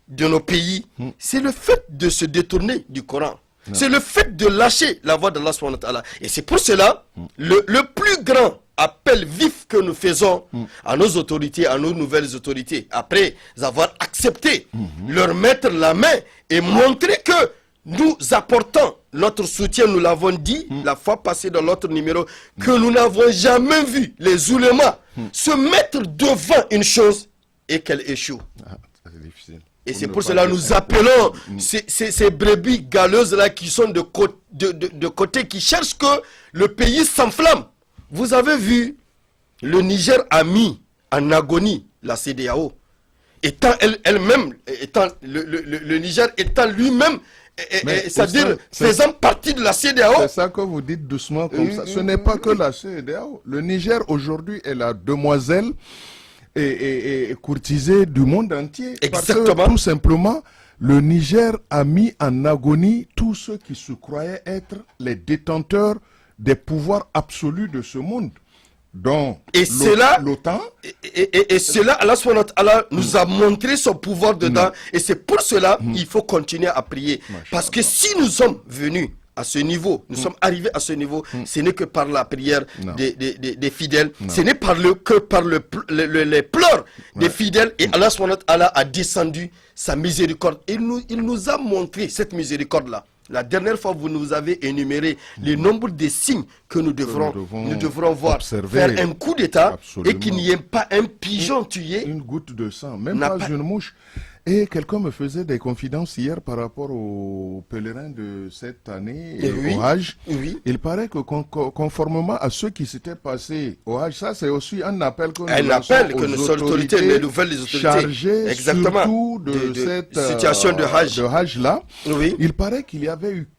de nos pays, c'est le fait de se détourner du Coran. C'est le fait de lâcher la voie d'Allah subhanahu wa ta'ala. Et c'est pour cela, le plus grand appel vif que nous faisons à nos autorités, à nos nouvelles autorités, après avoir accepté, leur mettre la main et montrer que nous apportons notre soutien, nous l'avons dit la fois passée dans l'autre numéro, que nous n'avons jamais vu les oulémas se mettre devant une chose et qu'elle échoue. C'est difficile. Et c'est pour cela que nous appelons ces brebis galeuses-là qui sont de côté, qui cherchent que le pays s'enflamme. Vous avez vu, le Niger a mis en agonie la CEDEAO. Étant elle-même, le Niger étant lui-même, c'est-à-dire faisant partie de la CEDEAO. C'est ça que vous dites doucement comme ça. Ce n'est pas que la CEDEAO. Le Niger aujourd'hui est la demoiselle et courtisée du monde entier. Exactement. Parce que tout simplement, le Niger a mis en agonie tous ceux qui se croyaient être les détenteurs des pouvoirs absolus de ce monde. Donc, l'OTAN. Et cela, Allah subhanahu wa ta'ala nous a montré son pouvoir dedans. Et c'est pour cela qu'il faut continuer à prier. Parce que si nous sommes venus à ce niveau, nous sommes arrivés à ce niveau, ce n'est que par la prière des fidèles. Ce n'est que par les pleurs des fidèles. Et Allah subhanahu wa ta'ala a descendu sa miséricorde. Il nous a montré cette miséricorde-là. La dernière fois, vous nous avez énuméré le nombre de signes que nous devrons voir. Observer. Faire un coup d'état et qu'il n'y ait pas un pigeon tué. Une goutte de sang, même pas une mouche. Et quelqu'un me faisait des confidences hier par rapport aux pèlerins de cette année au Hajj. Oui. Il paraît que conformément à ce qui s'était passé au Hajj, ça c'est aussi un appel que nos autorités, les nouvelles autorités chargées exactement surtout de cette situation de Hajj là. Oui. Il paraît qu'il y avait eu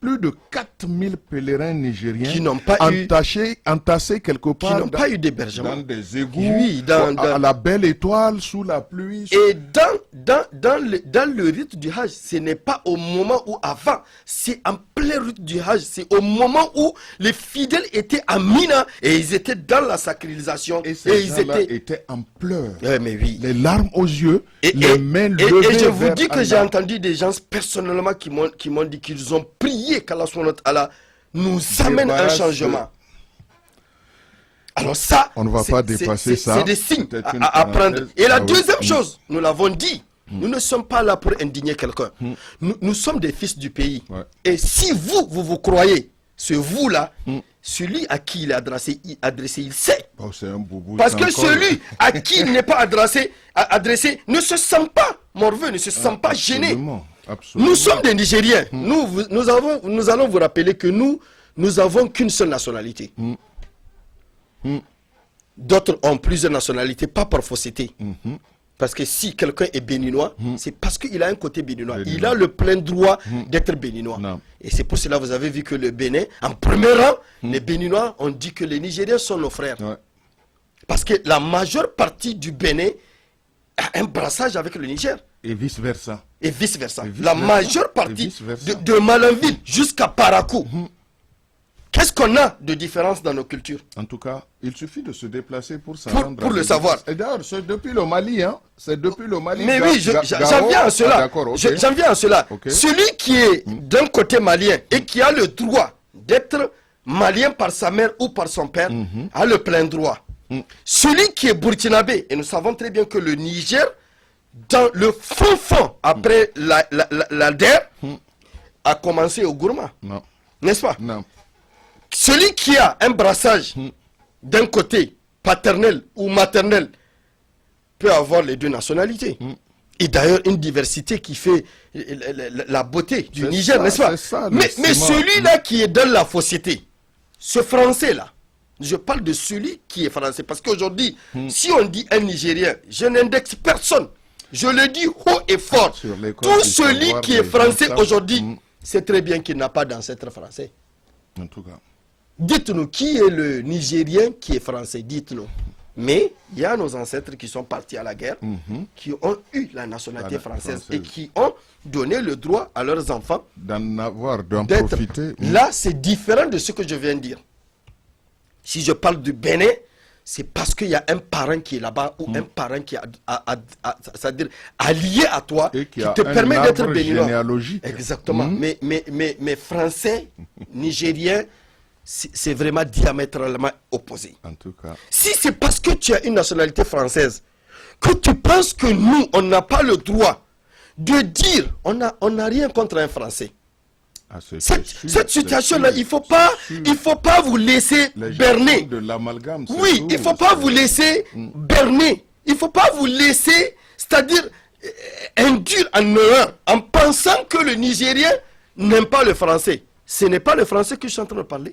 plus de 4000 pèlerins nigériens qui n'ont pas entassés quelque part, qui n'ont pas eu d'hébergement dans des égouts, oui, à la belle étoile, sous la pluie. Et dans le rite du Hajj, ce n'est pas au moment où avant, c'est en plein rite du Hajj, c'est au moment où les fidèles étaient à Mina et ils étaient dans la sacralisation et ils étaient en pleurs, mais oui, les larmes aux yeux, les mains levées. Et je vous dis que j'ai entendu des gens personnellement qui m'ont dit qu'ils ont prié qu'Allah nous amène un changement. Alors ça, on ne va pas dépasser ça. C'est des signes à prendre. Et la deuxième chose, nous l'avons dit, nous ne sommes pas là pour indigner quelqu'un. Nous sommes des fils du pays. Ouais. Et si vous croyez, ce vous-là, celui à qui il est adressé, il sait. C'est un boubou. Parce que celui à qui il n'est pas adressé ne se sent pas morveux, ne se sent pas gêné. Absolument. Nous sommes des Nigériens. Nous allons vous rappeler que nous n'avons qu'une seule nationalité. D'autres ont plusieurs nationalités, pas par fausseté. Parce que si quelqu'un est béninois, c'est parce qu'il a un côté béninois. Il a le plein droit d'être béninois. Et c'est pour cela que vous avez vu que le Bénin, en premier rang, les béninois ont dit que les Nigériens sont nos frères. Ouais. Parce que la majeure partie du Bénin a un brassage avec le Niger. Et vice-versa. La majeure partie de Malanville jusqu'à Parakou. Qu'est-ce qu'on a de différence dans nos cultures? En tout cas, il suffit de se déplacer pour se rendre pour le savoir. Et d'ailleurs, c'est depuis le Mali, hein. C'est depuis le Mali. Mais oui, j'en viens à cela. J'en viens à cela. Celui qui est d'un côté malien et qui a le droit d'être malien par sa mère ou par son père a le plein droit. Celui qui est burkinabé, et nous savons très bien que le Niger, dans le fond, après la DER, a commencé au Gourma. Non. N'est-ce pas? Non. Celui qui a un brassage d'un côté paternel ou maternel peut avoir les deux nationalités. Et d'ailleurs, une diversité qui fait la beauté du Niger, n'est-ce pas? Mais celui-là qui est dans la fausseté, ce français-là, je parle de celui qui est français. Parce qu'aujourd'hui, si on dit un Nigérien, je n'indexe personne. Je le dis haut et fort. Tout celui qui est français aujourd'hui, c'est très bien qu'il n'a pas d'ancêtre français. En tout cas. Dites-nous, qui est le Nigérien qui est français? Dites-nous. Mais il y a nos ancêtres qui sont partis à la guerre, qui ont eu la nationalité française et qui ont donné le droit à leurs enfants d'en profiter. Là, c'est différent de ce que je viens de dire. Si je parle du Bénin, c'est parce qu'il y a un parent qui est là-bas ou un parent qui est c'est-à-dire allié à toi et qui te permet d'être béninois. Exactement. Mais français, nigérien, c'est vraiment diamétralement opposé. En tout cas. Si c'est parce que tu as une nationalité française que tu penses que nous, on n'a pas le droit de dire on n'a rien contre un Français. Cette situation-là, il ne faut pas vous laisser berner. Oui, il ne faut pas vous laisser berner. Il ne faut pas vous laisser, c'est-à-dire induire en erreur en pensant que le Nigérien n'aime pas le français. Ce n'est pas le français que je suis en train de parler.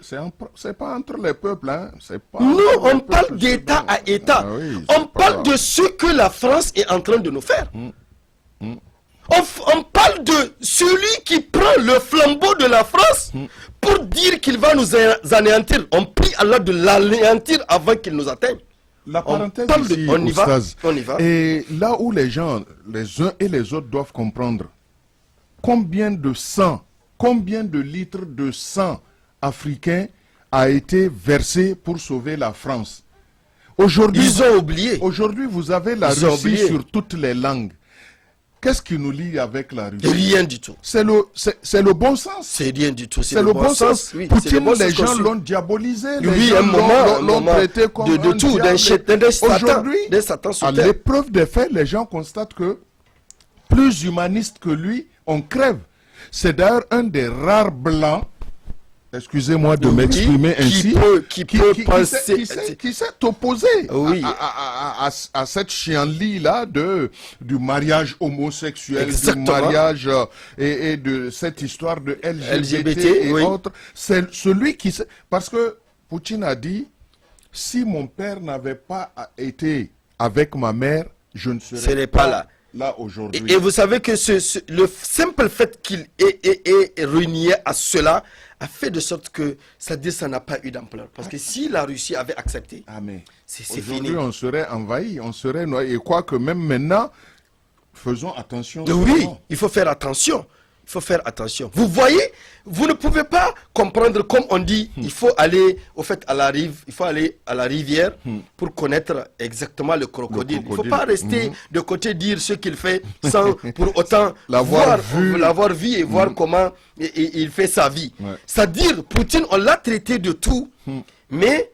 C'est pas entre les peuples, hein. Non, on parle d'État à État. Ah oui, on parle de ce que la France est en train de nous faire. On parle de celui qui prend le flambeau de la France pour dire qu'il va nous anéantir. On prie Allah de l'anéantir avant qu'il nous atteigne. La parenthèse ici, on y va. Et là où les gens, les uns et les autres doivent comprendre combien de sang, combien de litres de sang africain a été versé pour sauver la France. Aujourd'hui, ils ont oublié. Aujourd'hui, vous avez la Russie sur toutes les langues. Qu'est-ce qui nous lie avec la Russie? Rien du tout. C'est le bon sens. C'est rien du tout. C'est le bon sens. Oui, Poutine, les gens l'ont diabolisé. Oui, les gens l'ont traité comme de tout, d'un Aujourd'hui, Satan à l'épreuve des faits, les gens constatent que plus humanistes que lui, on crève. C'est d'ailleurs un des rares blancs excusez-moi de m'exprimer ainsi, qui peut penser... qui s'est opposé Oui. à cette chienlit-là du mariage homosexuel, Exactement. du mariage et de cette histoire de LGBT et oui. autres. C'est celui qui... Parce que Poutine a dit, si mon père n'avait pas été avec ma mère, je ne serais pas là aujourd'hui. Et vous savez que le simple fait qu'il est renié à cela a fait de sorte que ça n'a pas eu d'ampleur. Parce que si la Russie avait accepté, c'est fini. Aujourd'hui, on serait envahi, on serait noyé. Et quoi que même maintenant, faisons attention. Oui, il faut faire attention. Il faut faire attention. Vous voyez, vous ne pouvez pas comprendre, comme on dit, il faut aller à la rive, il faut aller à la rivière pour connaître exactement le crocodile. Il ne faut pas rester de côté dire ce qu'il fait sans pour autant l'avoir vu et voir comment il fait sa vie. Ouais. C'est-à-dire, Poutine, on l'a traité de tout, mais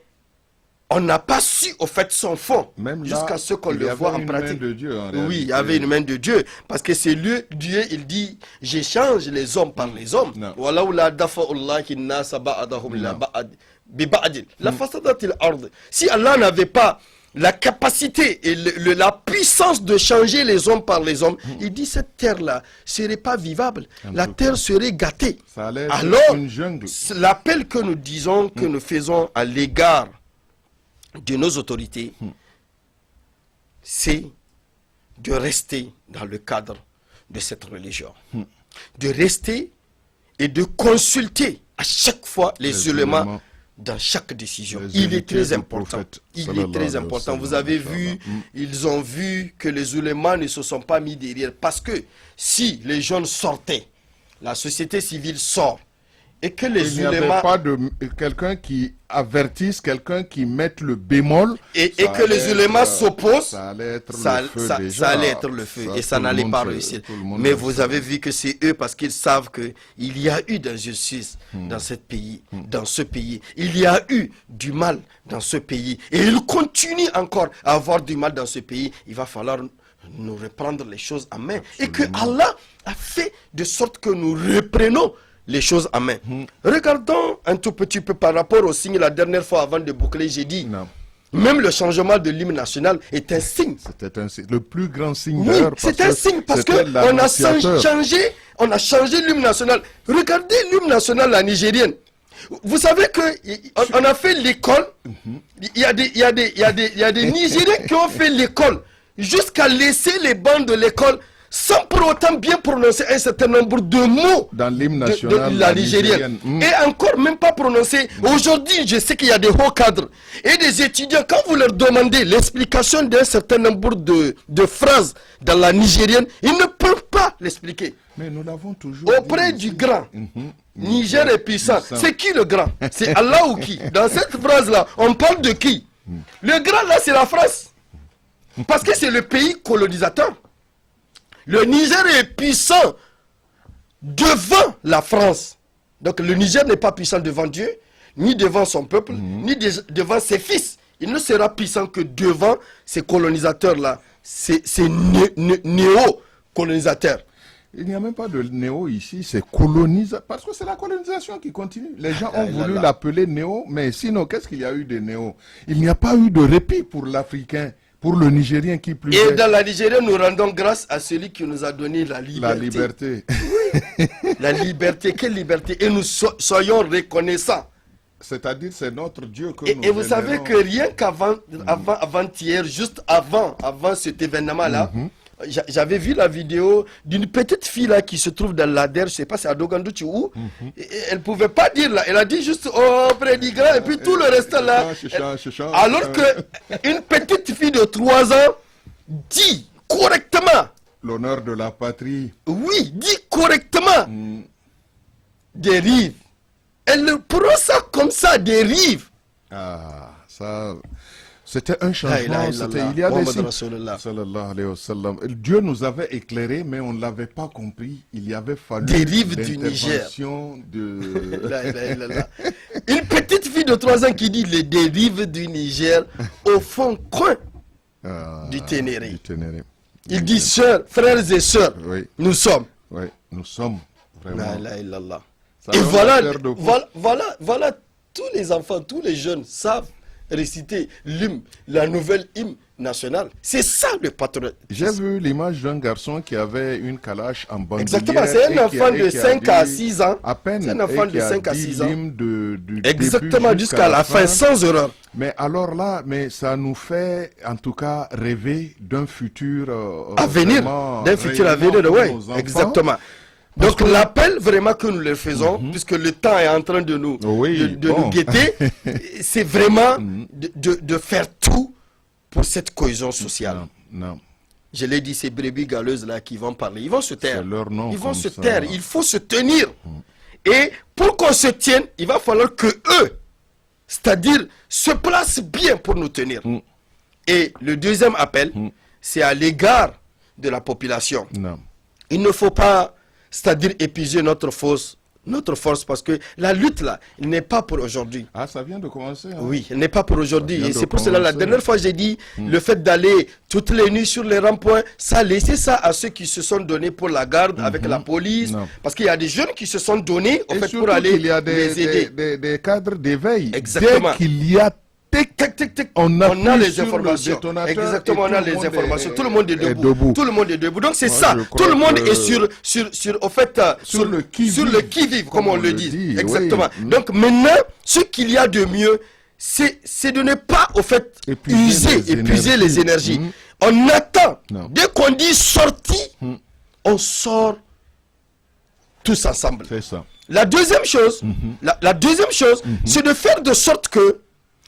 on n'a pas su au fait son fond jusqu'à ce qu'on le voit en pratique. Oui, il y avait une main de Dieu. Parce que c'est lui, Dieu, il dit, j'échange les hommes par les hommes. Si Allah n'avait pas la capacité et la puissance de changer les hommes par les hommes, il dit cette terre-là serait pas vivable. La terre serait gâtée. Alors, l'appel que nous disons, que nous faisons à l'égard de nos autorités, c'est de rester dans le cadre de cette religion. De rester et de consulter à chaque fois les éléments dans chaque décision. Il est très important. Il est très important. Vous avez vu, ils ont vu que les éléments ne se sont pas mis derrière. Parce que si les jeunes sortaient, la société civile sort, et que les il n'y avait pas de quelqu'un qui avertisse, quelqu'un qui mette le bémol. Et que les éléments s'opposent, ça allait être ça allait être le feu. Et ça n'allait pas réussir. Mais vous avez vu que c'est eux, parce qu'ils savent qu'il y a eu d'injustice dans ce pays. Il y a eu du mal dans ce pays. Et il continue encore à avoir du mal dans ce pays. Il va falloir nous reprendre les choses en main. Absolument. Et que Allah a fait de sorte que nous reprenons les choses en main. Regardons un tout petit peu par rapport au signe. La dernière fois avant de boucler, j'ai dit, même le changement de l'hymne national est un signe. C'était un signe, le plus grand signe. Oui, c'est un signe parce qu'on a changé l'hymne national. Regardez l'hymne national, la nigérienne. Vous savez qu'on a fait l'école. Il y a des Nigériens qui ont fait l'école jusqu'à laisser les bancs de l'école sans pour autant bien prononcer un certain nombre de mots dans l'hymne national de la nigérienne. Et encore même pas prononcer. Aujourd'hui, je sais qu'il y a des hauts cadres et des étudiants, quand vous leur demandez l'explication d'un certain nombre de phrases dans la nigérienne, ils ne peuvent pas l'expliquer. Mais nous l'avons toujours auprès du grand. Niger est puissant. C'est qui le grand? C'est Allah ou qui? Dans cette phrase-là, on parle de qui? Le grand là, c'est la France. Parce que c'est le pays colonisateur. Le Niger est puissant devant la France. Donc le Niger n'est pas puissant devant Dieu, ni devant son peuple, ni devant ses fils. Il ne sera puissant que devant ces colonisateurs-là, ces néo-colonisateurs. Il n'y a même pas de néo ici, c'est colonisation. Parce que c'est la colonisation qui continue. Les gens ont voulu l'appeler néo, mais sinon, qu'est-ce qu'il y a eu de néo? Il n'y a pas eu de répit pour l'Africain. Pour le Nigérien qui plus. Et dans la Nigérie, nous rendons grâce à celui qui nous a donné la liberté. La liberté. Oui. La liberté, quelle liberté? Et nous soyons reconnaissants. C'est-à-dire, c'est notre Dieu que nous Et vous savez que rien avant-hier, juste avant cet événement-là, j'avais vu la vidéo d'une petite fille là qui se trouve dans l'Ader, je ne sais pas, c'est à Dogandouchi où. Elle ne pouvait pas dire là, elle a dit juste auprès du grand et puis tout le reste là. Alors qu'une petite fille de 3 ans dit correctement. L'honneur de la patrie. Oui, dit correctement. Dérive. Elle prend ça comme ça, dérive. Ah, ça. C'était un changement. Il y a des signes. Sallallahu alayhi wa sallam. Dieu nous avait éclairés, mais on ne l'avait pas compris. Il y avait fallu dérive du Niger. Une petite fille de 3 ans qui dit les dérives du Niger au fond coin du Ténéré. Il dit sœurs, frères et sœurs, nous sommes. Oui, nous sommes vraiment. Ça Et donne voilà, la chair de poule. voilà, tous les enfants, tous les jeunes savent réciter l'hymne, la nouvelle hymne nationale. C'est ça le patriotisme. J'ai vu l'image d'un garçon qui avait une calache en bandoulière. Exactement, c'est un enfant de 5 à 6 ans. À peine. C'est un enfant et de qui a 5 à dit 6 ans. l'hymne du Exactement, début jusqu'à la fin, sans erreur. Mais alors là, mais ça nous fait en tout cas rêver d'un futur À venir, d'un futur à venir, oui, exactement. Donc l'appel vraiment que nous leur faisons, puisque le temps est en train de nous, nous guetter, c'est vraiment de faire tout pour cette cohésion sociale. Non. Je l'ai dit, ces brebis galeuses là qui vont parler, ils vont se taire. C'est leur nom, ils vont se ça. taire, il faut se tenir. Et pour qu'on se tienne, il va falloir que eux, c'est-à-dire, se placent bien pour nous tenir. Et le deuxième appel, c'est à l'égard de la population. Non. Il ne faut pas, c'est-à-dire épuiser notre force, parce que la lutte là, elle n'est pas pour aujourd'hui. Ah, ça vient de commencer. Hein? Oui, elle n'est pas pour aujourd'hui. vient Et de c'est pour cela, la commencer. dernière fois, j'ai dit, le fait d'aller toutes les nuits sur les ronds-points, ça, laissez ça à ceux qui se sont donnés pour la garde avec la police. Non. Parce qu'il y a des jeunes qui se sont donnés, en Et fait, surtout pour aller qu'il y a les aider. des cadres d'éveil. Exactement. Dès qu'il y a On a appuie les sur le informations. détonateur Exactement, et on a tout le les monde informations. est- Tout le monde est est debout. debout. Tout le monde est debout. Donc c'est Moi, ça. je Tout le crois monde que- est au fait, Sur le qui-vive. sur le qui-vive, comme on le dit. dit, Exactement. oui. Donc maintenant, ce qu'il y a de mieux, c'est de ne pas, au fait, épuiser les énergies. On attend. Non. Dès qu'on dit sortie, on sort tous ensemble. C'est ça. La deuxième chose, la deuxième chose, c'est de faire de sorte que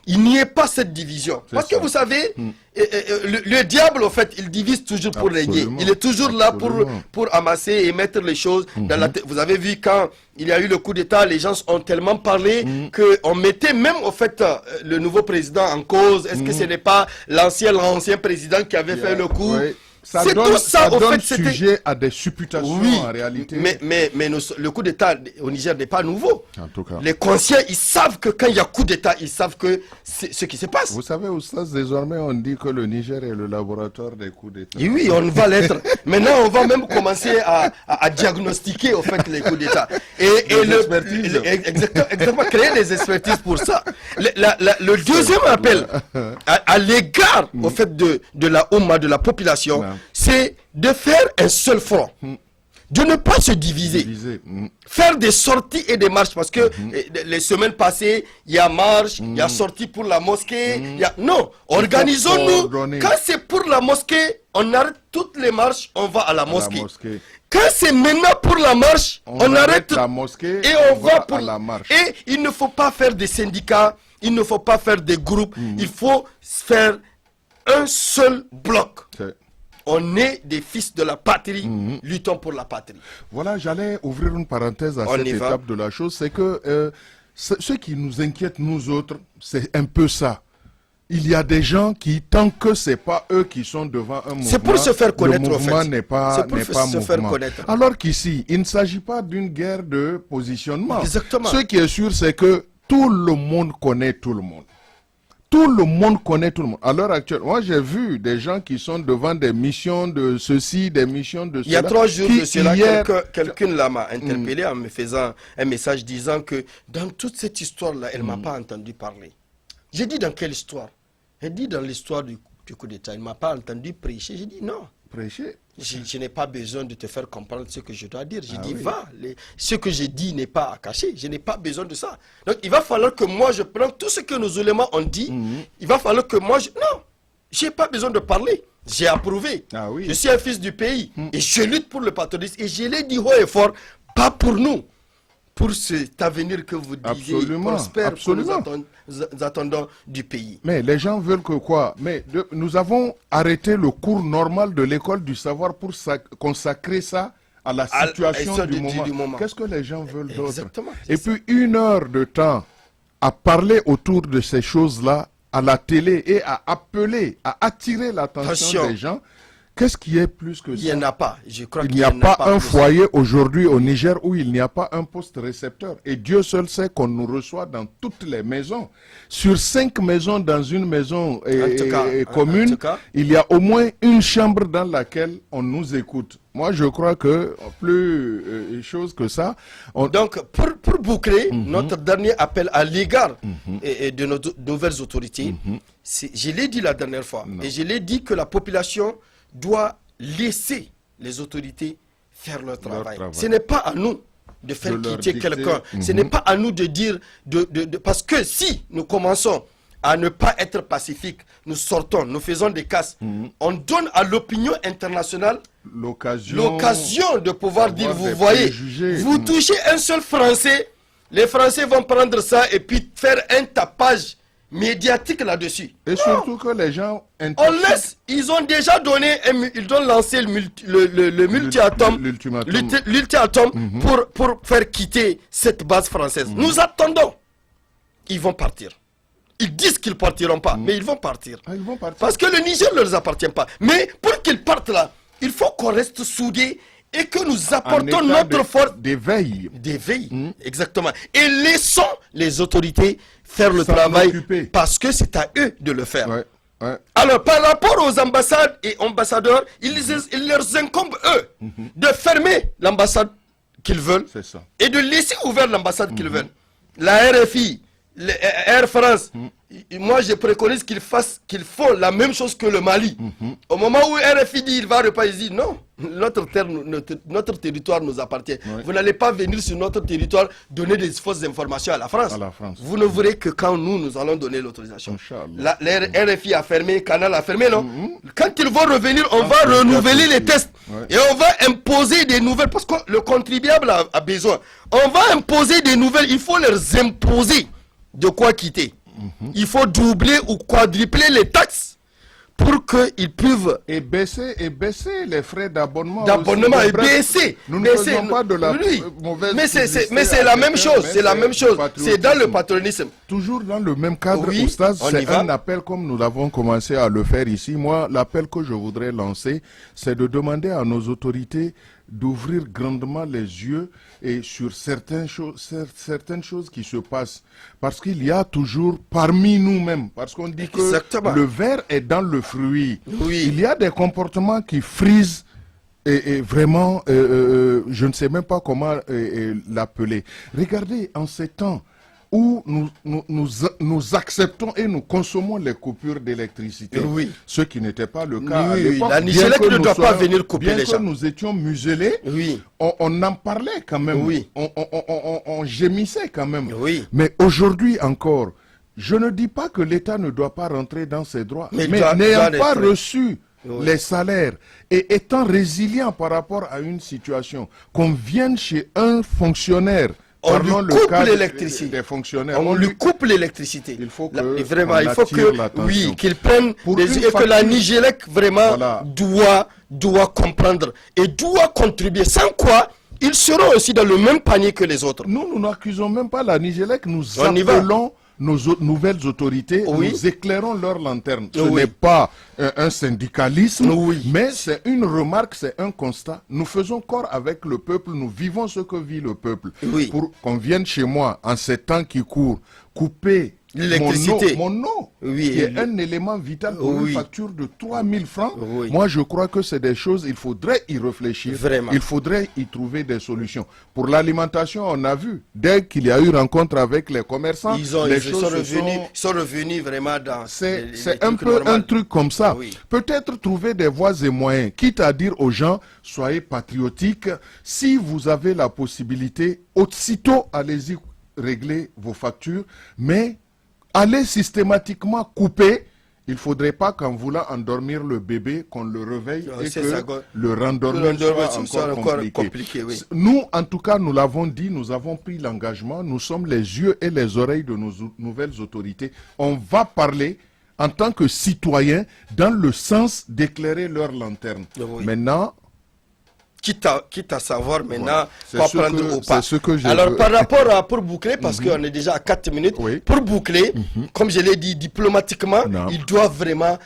il n'y ait pas cette division. Parce ça. que vous savez, le diable, en fait, il divise toujours pour régner. Absolument. Il est toujours là Absolument. pour amasser et mettre les choses dans la tête. Vous avez vu quand il y a eu le coup d'État, les gens ont tellement parlé qu'on mettait même, en fait, le nouveau président en cause. Est-ce que ce n'est pas l'ancien président qui avait fait le coup? Oui. Ça C'est donne, tout ça, au donne fait, c'était... sujet à des supputations Oui, en réalité. mais le coup d'État au Niger n'est pas nouveau. En tout cas. Les conscients, ils savent que quand il y a coup d'État, ils savent que c'est ce qui se passe. Vous savez, Oustaz, désormais, on dit que le Niger est le laboratoire des coups d'État. Et oui, on va l'être. Maintenant, on va même commencer à diagnostiquer, au fait, les coups d'État. expertises. Exactement, créer des expertises pour ça. Le deuxième appel à l'égard, au fait, de la Oumma, de la population, Ouais. c'est de faire un seul front. De ne pas se diviser. Faire des sorties et des marches. Parce que les semaines passées, il y a marche, il y a sortie pour la mosquée. Non, organisons-nous. coordonner. Quand c'est pour la mosquée, on arrête toutes les marches, on va à la mosquée. mosquée. Quand c'est maintenant pour la marche, on arrête la mosquée et on va pour à la marche. Et il ne faut pas faire des syndicats, il ne faut pas faire des groupes, il faut faire un seul bloc. On est des fils de la patrie, luttons pour la patrie. Voilà, j'allais ouvrir une parenthèse à On cette y va. étape de la chose, c'est que ce qui nous inquiète, nous autres, c'est un peu ça. Il y a des gens qui, tant que c'est pas eux qui sont devant un mouvement, C'est pour se faire connaître, le en fait. mouvement n'est pas, C'est pour n'est pas se faire mouvement. connaître. Alors qu'ici, il ne s'agit pas d'une guerre de positionnement. Exactement. Ce qui est sûr, c'est que tout le monde connaît tout le monde. Tout le monde connaît tout le monde. À l'heure actuelle, moi j'ai vu des gens qui sont devant des missions de ceci, des missions de cela. Il y a 3 jours qui, de cela, hier- quelqu'un là m'a interpellé en me faisant un message disant que dans toute cette histoire-là, elle ne m'a pas entendu parler. J'ai dit dans quelle histoire? Elle dit dans l'histoire du coup d'État. Elle ne m'a pas entendu prêcher. J'ai dit non. Prêcher. Je n'ai pas besoin de te faire comprendre ce que je dois dire. J'ai dit, oui. va, ce que j'ai dit n'est pas à cacher. Je n'ai pas besoin de ça. Donc, il va falloir que moi, je prenne tout ce que nos éléments ont dit. Il va falloir que moi, non, je n'ai pas besoin de parler. J'ai approuvé. Ah oui. Je suis un fils du pays. Et je lutte pour le patriotisme. Et je l'ai dit haut et fort, pas pour nous. Pour cet avenir que vous disiez, Absolument, prospère, absolument. que nous attendons du pays. Mais les gens veulent que quoi? Mais nous avons arrêté le cours normal de l'école du savoir pour consacrer ça à la situation ça du du moment. moment. Qu'est-ce que les gens veulent d'autre? Exactement, Et c'est puis 1 heure de temps à parler autour de ces choses-là à la télé et à appeler, à attirer l'attention Attention. des gens. Qu'est-ce qui est plus que ça? Il n'y en a pas. Je crois Il qu'il n'y a pas un plus. foyer aujourd'hui au Niger où il n'y a pas un poste récepteur. Et Dieu seul sait qu'on nous reçoit dans toutes les maisons. Sur 5 maisons dans une maison commune, il y a au moins une chambre dans laquelle on nous écoute. Moi, je crois que plus chose que ça. Donc, pour boucler notre dernier appel à l'égard de nos nouvelles autorités, je l'ai dit la dernière fois, et je l'ai dit que la population doit laisser les autorités faire leur travail. Ce n'est pas à nous de faire quitter quelqu'un. Ce n'est pas à nous de dire... parce que si nous commençons à ne pas être pacifiques, nous sortons, nous faisons des casses, on donne à l'opinion internationale l'occasion de pouvoir dire, vous voyez, vous touchez un seul Français, les Français vont prendre ça et puis faire un tapage médiatique là-dessus. Et surtout que les gens... On laisse, ils ont déjà donné, ils ont lancé le multi-atom pour faire quitter cette base française. Nous attendons. Ils vont partir. Ils disent qu'ils ne partiront pas, mais ils vont partir. Ils vont partir. Parce que le Niger ne leur appartient pas. Mais pour qu'ils partent là, il faut qu'on reste soudés et que nous apportons notre force d'éveil. D'éveil, exactement. Et laissons les autorités faire le travail parce que c'est à eux de le faire. Alors, par rapport aux ambassades et ambassadeurs, il leur incombe, eux, de fermer l'ambassade qu'ils veulent et de laisser ouverte l'ambassade qu'ils veulent. La RFI, Air France, moi je préconise qu'ils font la même chose que le Mali. Au moment où RFI dit il va repartir, il dit non, notre territoire nous appartient. Vous n'allez pas venir sur notre territoire donner des fausses informations à la France. Vous ne verrez que quand nous allons donner l'autorisation. La RFI a fermé, Canal a fermé, non. Quand ils vont revenir, on va renouveler les tests. Et on va imposer des nouvelles, parce que le contribuable a besoin. On va imposer des nouvelles, il faut leur imposer de quoi quitter. Il faut doubler ou quadrupler les taxes pour qu'ils puissent... Et baisser les frais d'abonnement. D'abonnement et baisser. Nous ne faisons pas de la mauvaise publicité. Mais c'est la même chose. C'est la même chose. C'est dans le patriotisme. Toujours dans le même cadre, Oustaz, c'est un appel comme nous l'avons commencé à le faire ici. Moi, l'appel que je voudrais lancer, c'est de demander à nos autorités d'ouvrir grandement les yeux et sur certaines choses qui se passent. Parce qu'il y a toujours parmi nous-mêmes, parce qu'on dit que le ver est dans le fruit. Il y a des comportements qui frisent et vraiment, je ne sais même pas comment l'appeler. Regardez, en ces temps où nous acceptons et nous consommons les coupures d'électricité. Ce qui n'était pas le cas à l'époque. La Nigélec ne doit pas venir couper les gens. Bien que nous étions muselés, on en parlait quand même. On gémissait quand même. Mais aujourd'hui encore, je ne dis pas que l'État ne doit pas rentrer dans ses droits. Mais n'ayant pas reçu les salaires et étant résilient par rapport à une situation, qu'on vienne chez un fonctionnaire, on lui coupe l'électricité. Des fonctionnaires. On lui coupe l'électricité. Il faut que vraiment, il faut que qu'il prenne et que la Nigélec vraiment doit comprendre et doit contribuer. Sans quoi, ils seront aussi dans le même panier que les autres. Nous n'accusons même pas la Nigélec, nous appelons nos nouvelles autorités, nous éclairons leur lanterne. Ce n'est pas un syndicalisme, mais c'est une remarque, c'est un constat. Nous faisons corps avec le peuple, nous vivons ce que vit le peuple. Pour qu'on vienne chez moi, en ces temps qui courent, couper l'électricité, mon eau, qui est un élément vital pour une facture de 3000 francs. Moi, je crois que c'est des choses, il faudrait y réfléchir. Vraiment. Il faudrait y trouver des solutions. Pour l'alimentation, on a vu, dès qu'il y a eu rencontre avec les commerçants, ils sont revenus vraiment dans... C'est un peu un truc comme ça. Peut-être trouver des voies et moyens, quitte à dire aux gens, soyez patriotiques. Si vous avez la possibilité, aussitôt, allez-y régler vos factures, mais allez systématiquement couper. Il ne faudrait pas qu'en voulant endormir le bébé, qu'on le réveille et que le rendormir soit encore compliqué. Nous, en tout cas, nous l'avons dit, nous avons pris l'engagement, nous sommes les yeux et les oreilles de nos nouvelles autorités. On va parler en tant que citoyens dans le sens d'éclairer leur lanterne. Maintenant, quitte à savoir maintenant voilà. quoi prendre ou pas. Alors par rapport à, pour boucler, parce qu'on est déjà à 4 minutes, pour boucler, comme je l'ai dit diplomatiquement, ils doivent vraiment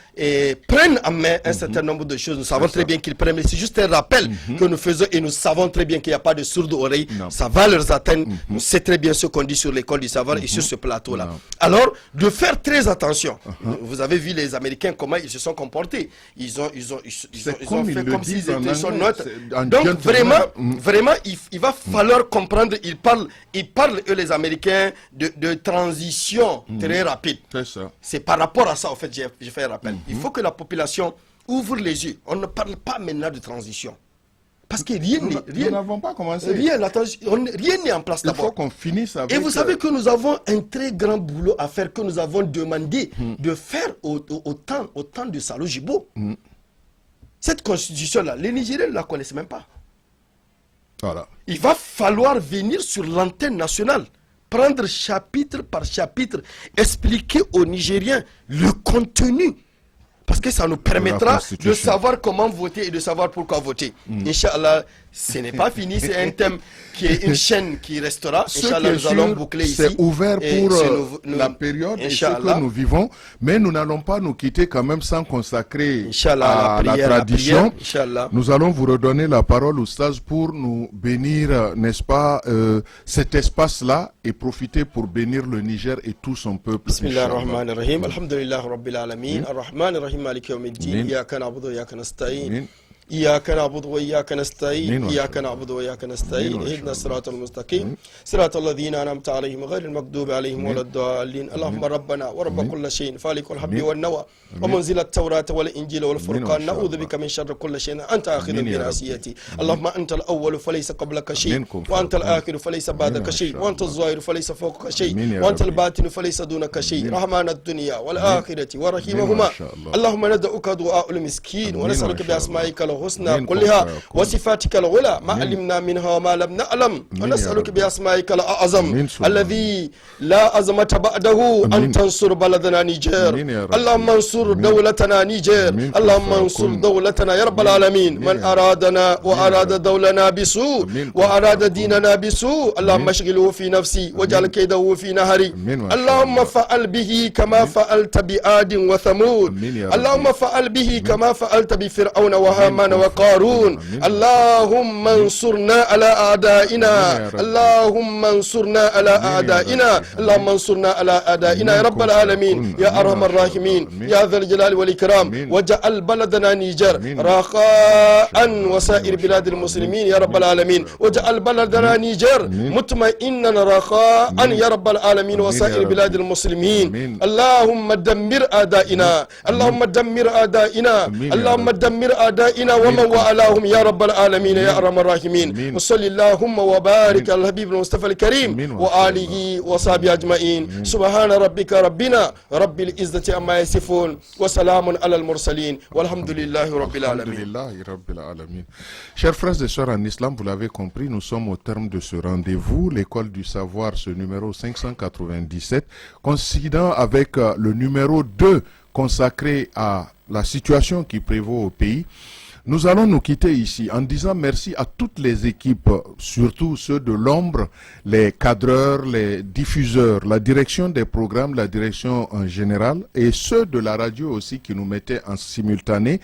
prendre en main un certain nombre de choses. Nous savons très bien qu'ils prennent, mais c'est juste un rappel que nous faisons et nous savons très bien qu'il n'y a pas de sourde oreille. Ça va leur atteindre. On sait très bien ce qu'on dit sur l'école du savoir et sur ce plateau-là. Alors, de faire très attention. Vous avez vu les Américains, comment ils se sont comportés. Ils ont fait comme s'ils étaient sur notre... Donc vraiment, il va falloir comprendre, ils parlent eux les Américains de transition très rapide. C'est par rapport à ça, en fait, j'ai fait un rappel. Il faut que la population ouvre les yeux. On ne parle pas maintenant de transition. Parce que rien nous n'avons pas commencé. Rien n'est en place d'abord. Il faut qu'on finisse avec... Et vous savez que nous avons un très grand boulot à faire, que nous avons demandé de faire au temps de Salo Jibo. Cette constitution-là, les Nigériens ne la connaissent même pas. Voilà. Il va falloir venir sur l'antenne nationale, prendre chapitre par chapitre, expliquer aux Nigériens le contenu. Parce que ça nous permettra de savoir comment voter et de savoir pourquoi voter. Inch'Allah, ce n'est pas fini, c'est un thème qui est une chaîne qui restera. Inch'Allah, nous allons boucler ici. C'est ouvert pour la période et ce que nous vivons, mais nous n'allons pas nous quitter quand même sans consacrer à la tradition. Nous allons vous redonner la parole, Oustaz, pour nous bénir, n'est-ce pas, cet espace-là et profiter pour bénir le Niger et tout son peuple. Bismillahirrahmanirrahim. Alhamdulillah Rabbil Alamin. Ar-Rahmanir-Rahim. Maliki yawmiddin. Iyyaka na'budu wa iyyaka nasta'in. إياك نعبد وإياك نستعين إياك نعبد وإياك نستعين اهدنا الصراط المستقيم صراط الذين أنعمت عليهم غير المغضوب عليهم ولا الضالين اللهم ربنا ورب كل شيء فالق الحب والنوى ومنزل التوراة والإنجيل والفرقان نعوذ بك من شر كل شيء أنت آخذ بناصيتي اللهم أنت الأول فليس قبلك شيء وأنت الآخر فليس بعدك شيء وأنت الظاهر فليس فوقك شيء وأنت الباطن فليس دونك شيء رحمن الدنيا والآخرة ورحيمهما اللهم ندعوك دعاء المسكين ونسألك بأسمائك الحسنى كلها وصفاتك العلى ما علمنا منها وما لم نعلم ونسألك بأسمائك الأعظم الذي لا عظمة بعده أن تنصر بلدنا نيجر اللهم انصر دولتنا نيجر اللهم انصر دولتنا يا رب العالمين من أرادنا وأراد دولنا بسوء وأراد ديننا بسوء اللهم اشغله في نفسي واجعل كيده في نهري اللهم فعل به كما فعلت بعاد وثمود اللهم فعل به كما فعلت بفرعون وهامان وقارون اللهم انصرنا على أعدائنا اللهم انصرنا على أعدائنا اللهم انصرنا على أعدائنا يا رب العالمين يا أرحم الراحمين يا ذا الجلال والإكرام وجعل بلدنا نيجر رخاء وسائر بلاد المسلمين يا رب العالمين وجعل بلدنا نيجر مطمئنا رخاء يا رب العالمين وسائر بلاد المسلمين اللهم دمر أعدائنا اللهم دمر أعدائنا اللهم دمر أعدائنا ومن وعلاهم يا رب العالمين يا أرحم الراحمين وصلى اللهم وبارك على الحبيب المصطفى الكريم وآله وصحبه أجمعين سبحان ربك ربنا رب العزة عما يصفون وسلام على المرسلين والحمد لله رب العالمين. Chers frères et sœurs en islam, vous l'avez compris, nous sommes au terme de ce rendez-vous, l'école du savoir, ce numéro 597, coïncidant avec le numéro 2 consacré à la situation qui prévaut au pays. Nous allons nous quitter ici en disant merci à toutes les équipes, surtout ceux de l'ombre, les cadreurs, les diffuseurs, la direction des programmes, la direction en général et ceux de la radio aussi qui nous mettaient en simultané.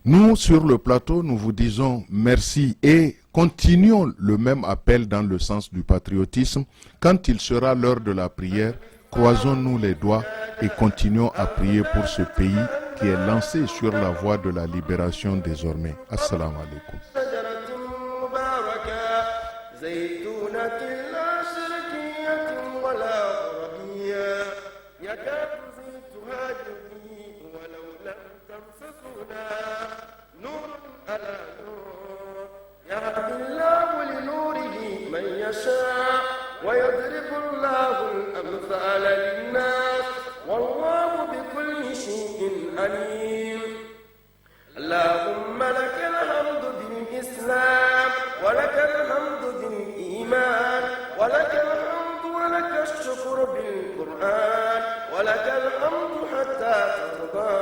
Nous, sur le plateau, nous vous disons merci et continuons le même appel dans le sens du patriotisme. Quand il sera l'heure de la prière, croisons-nous les doigts et continuons à prier pour ce pays qui est lancé sur la voie de la libération désormais. Assalamu alaikum. ويضرب الله الأمثال للناس والله بكل شيء عليم اللهم لك الحمد بالإسلام ولك الحمد بالإيمان ولك الحمد ولك الشكر بالقرآن ولك الحمد حتى ترضى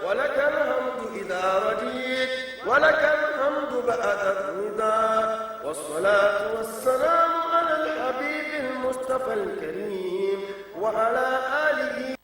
ولك الحمد إذا رضيت ولك الحمد الحمد بعد الرضا والصلاة والسلام على الحبيب المصطفى الكريم وعلى آله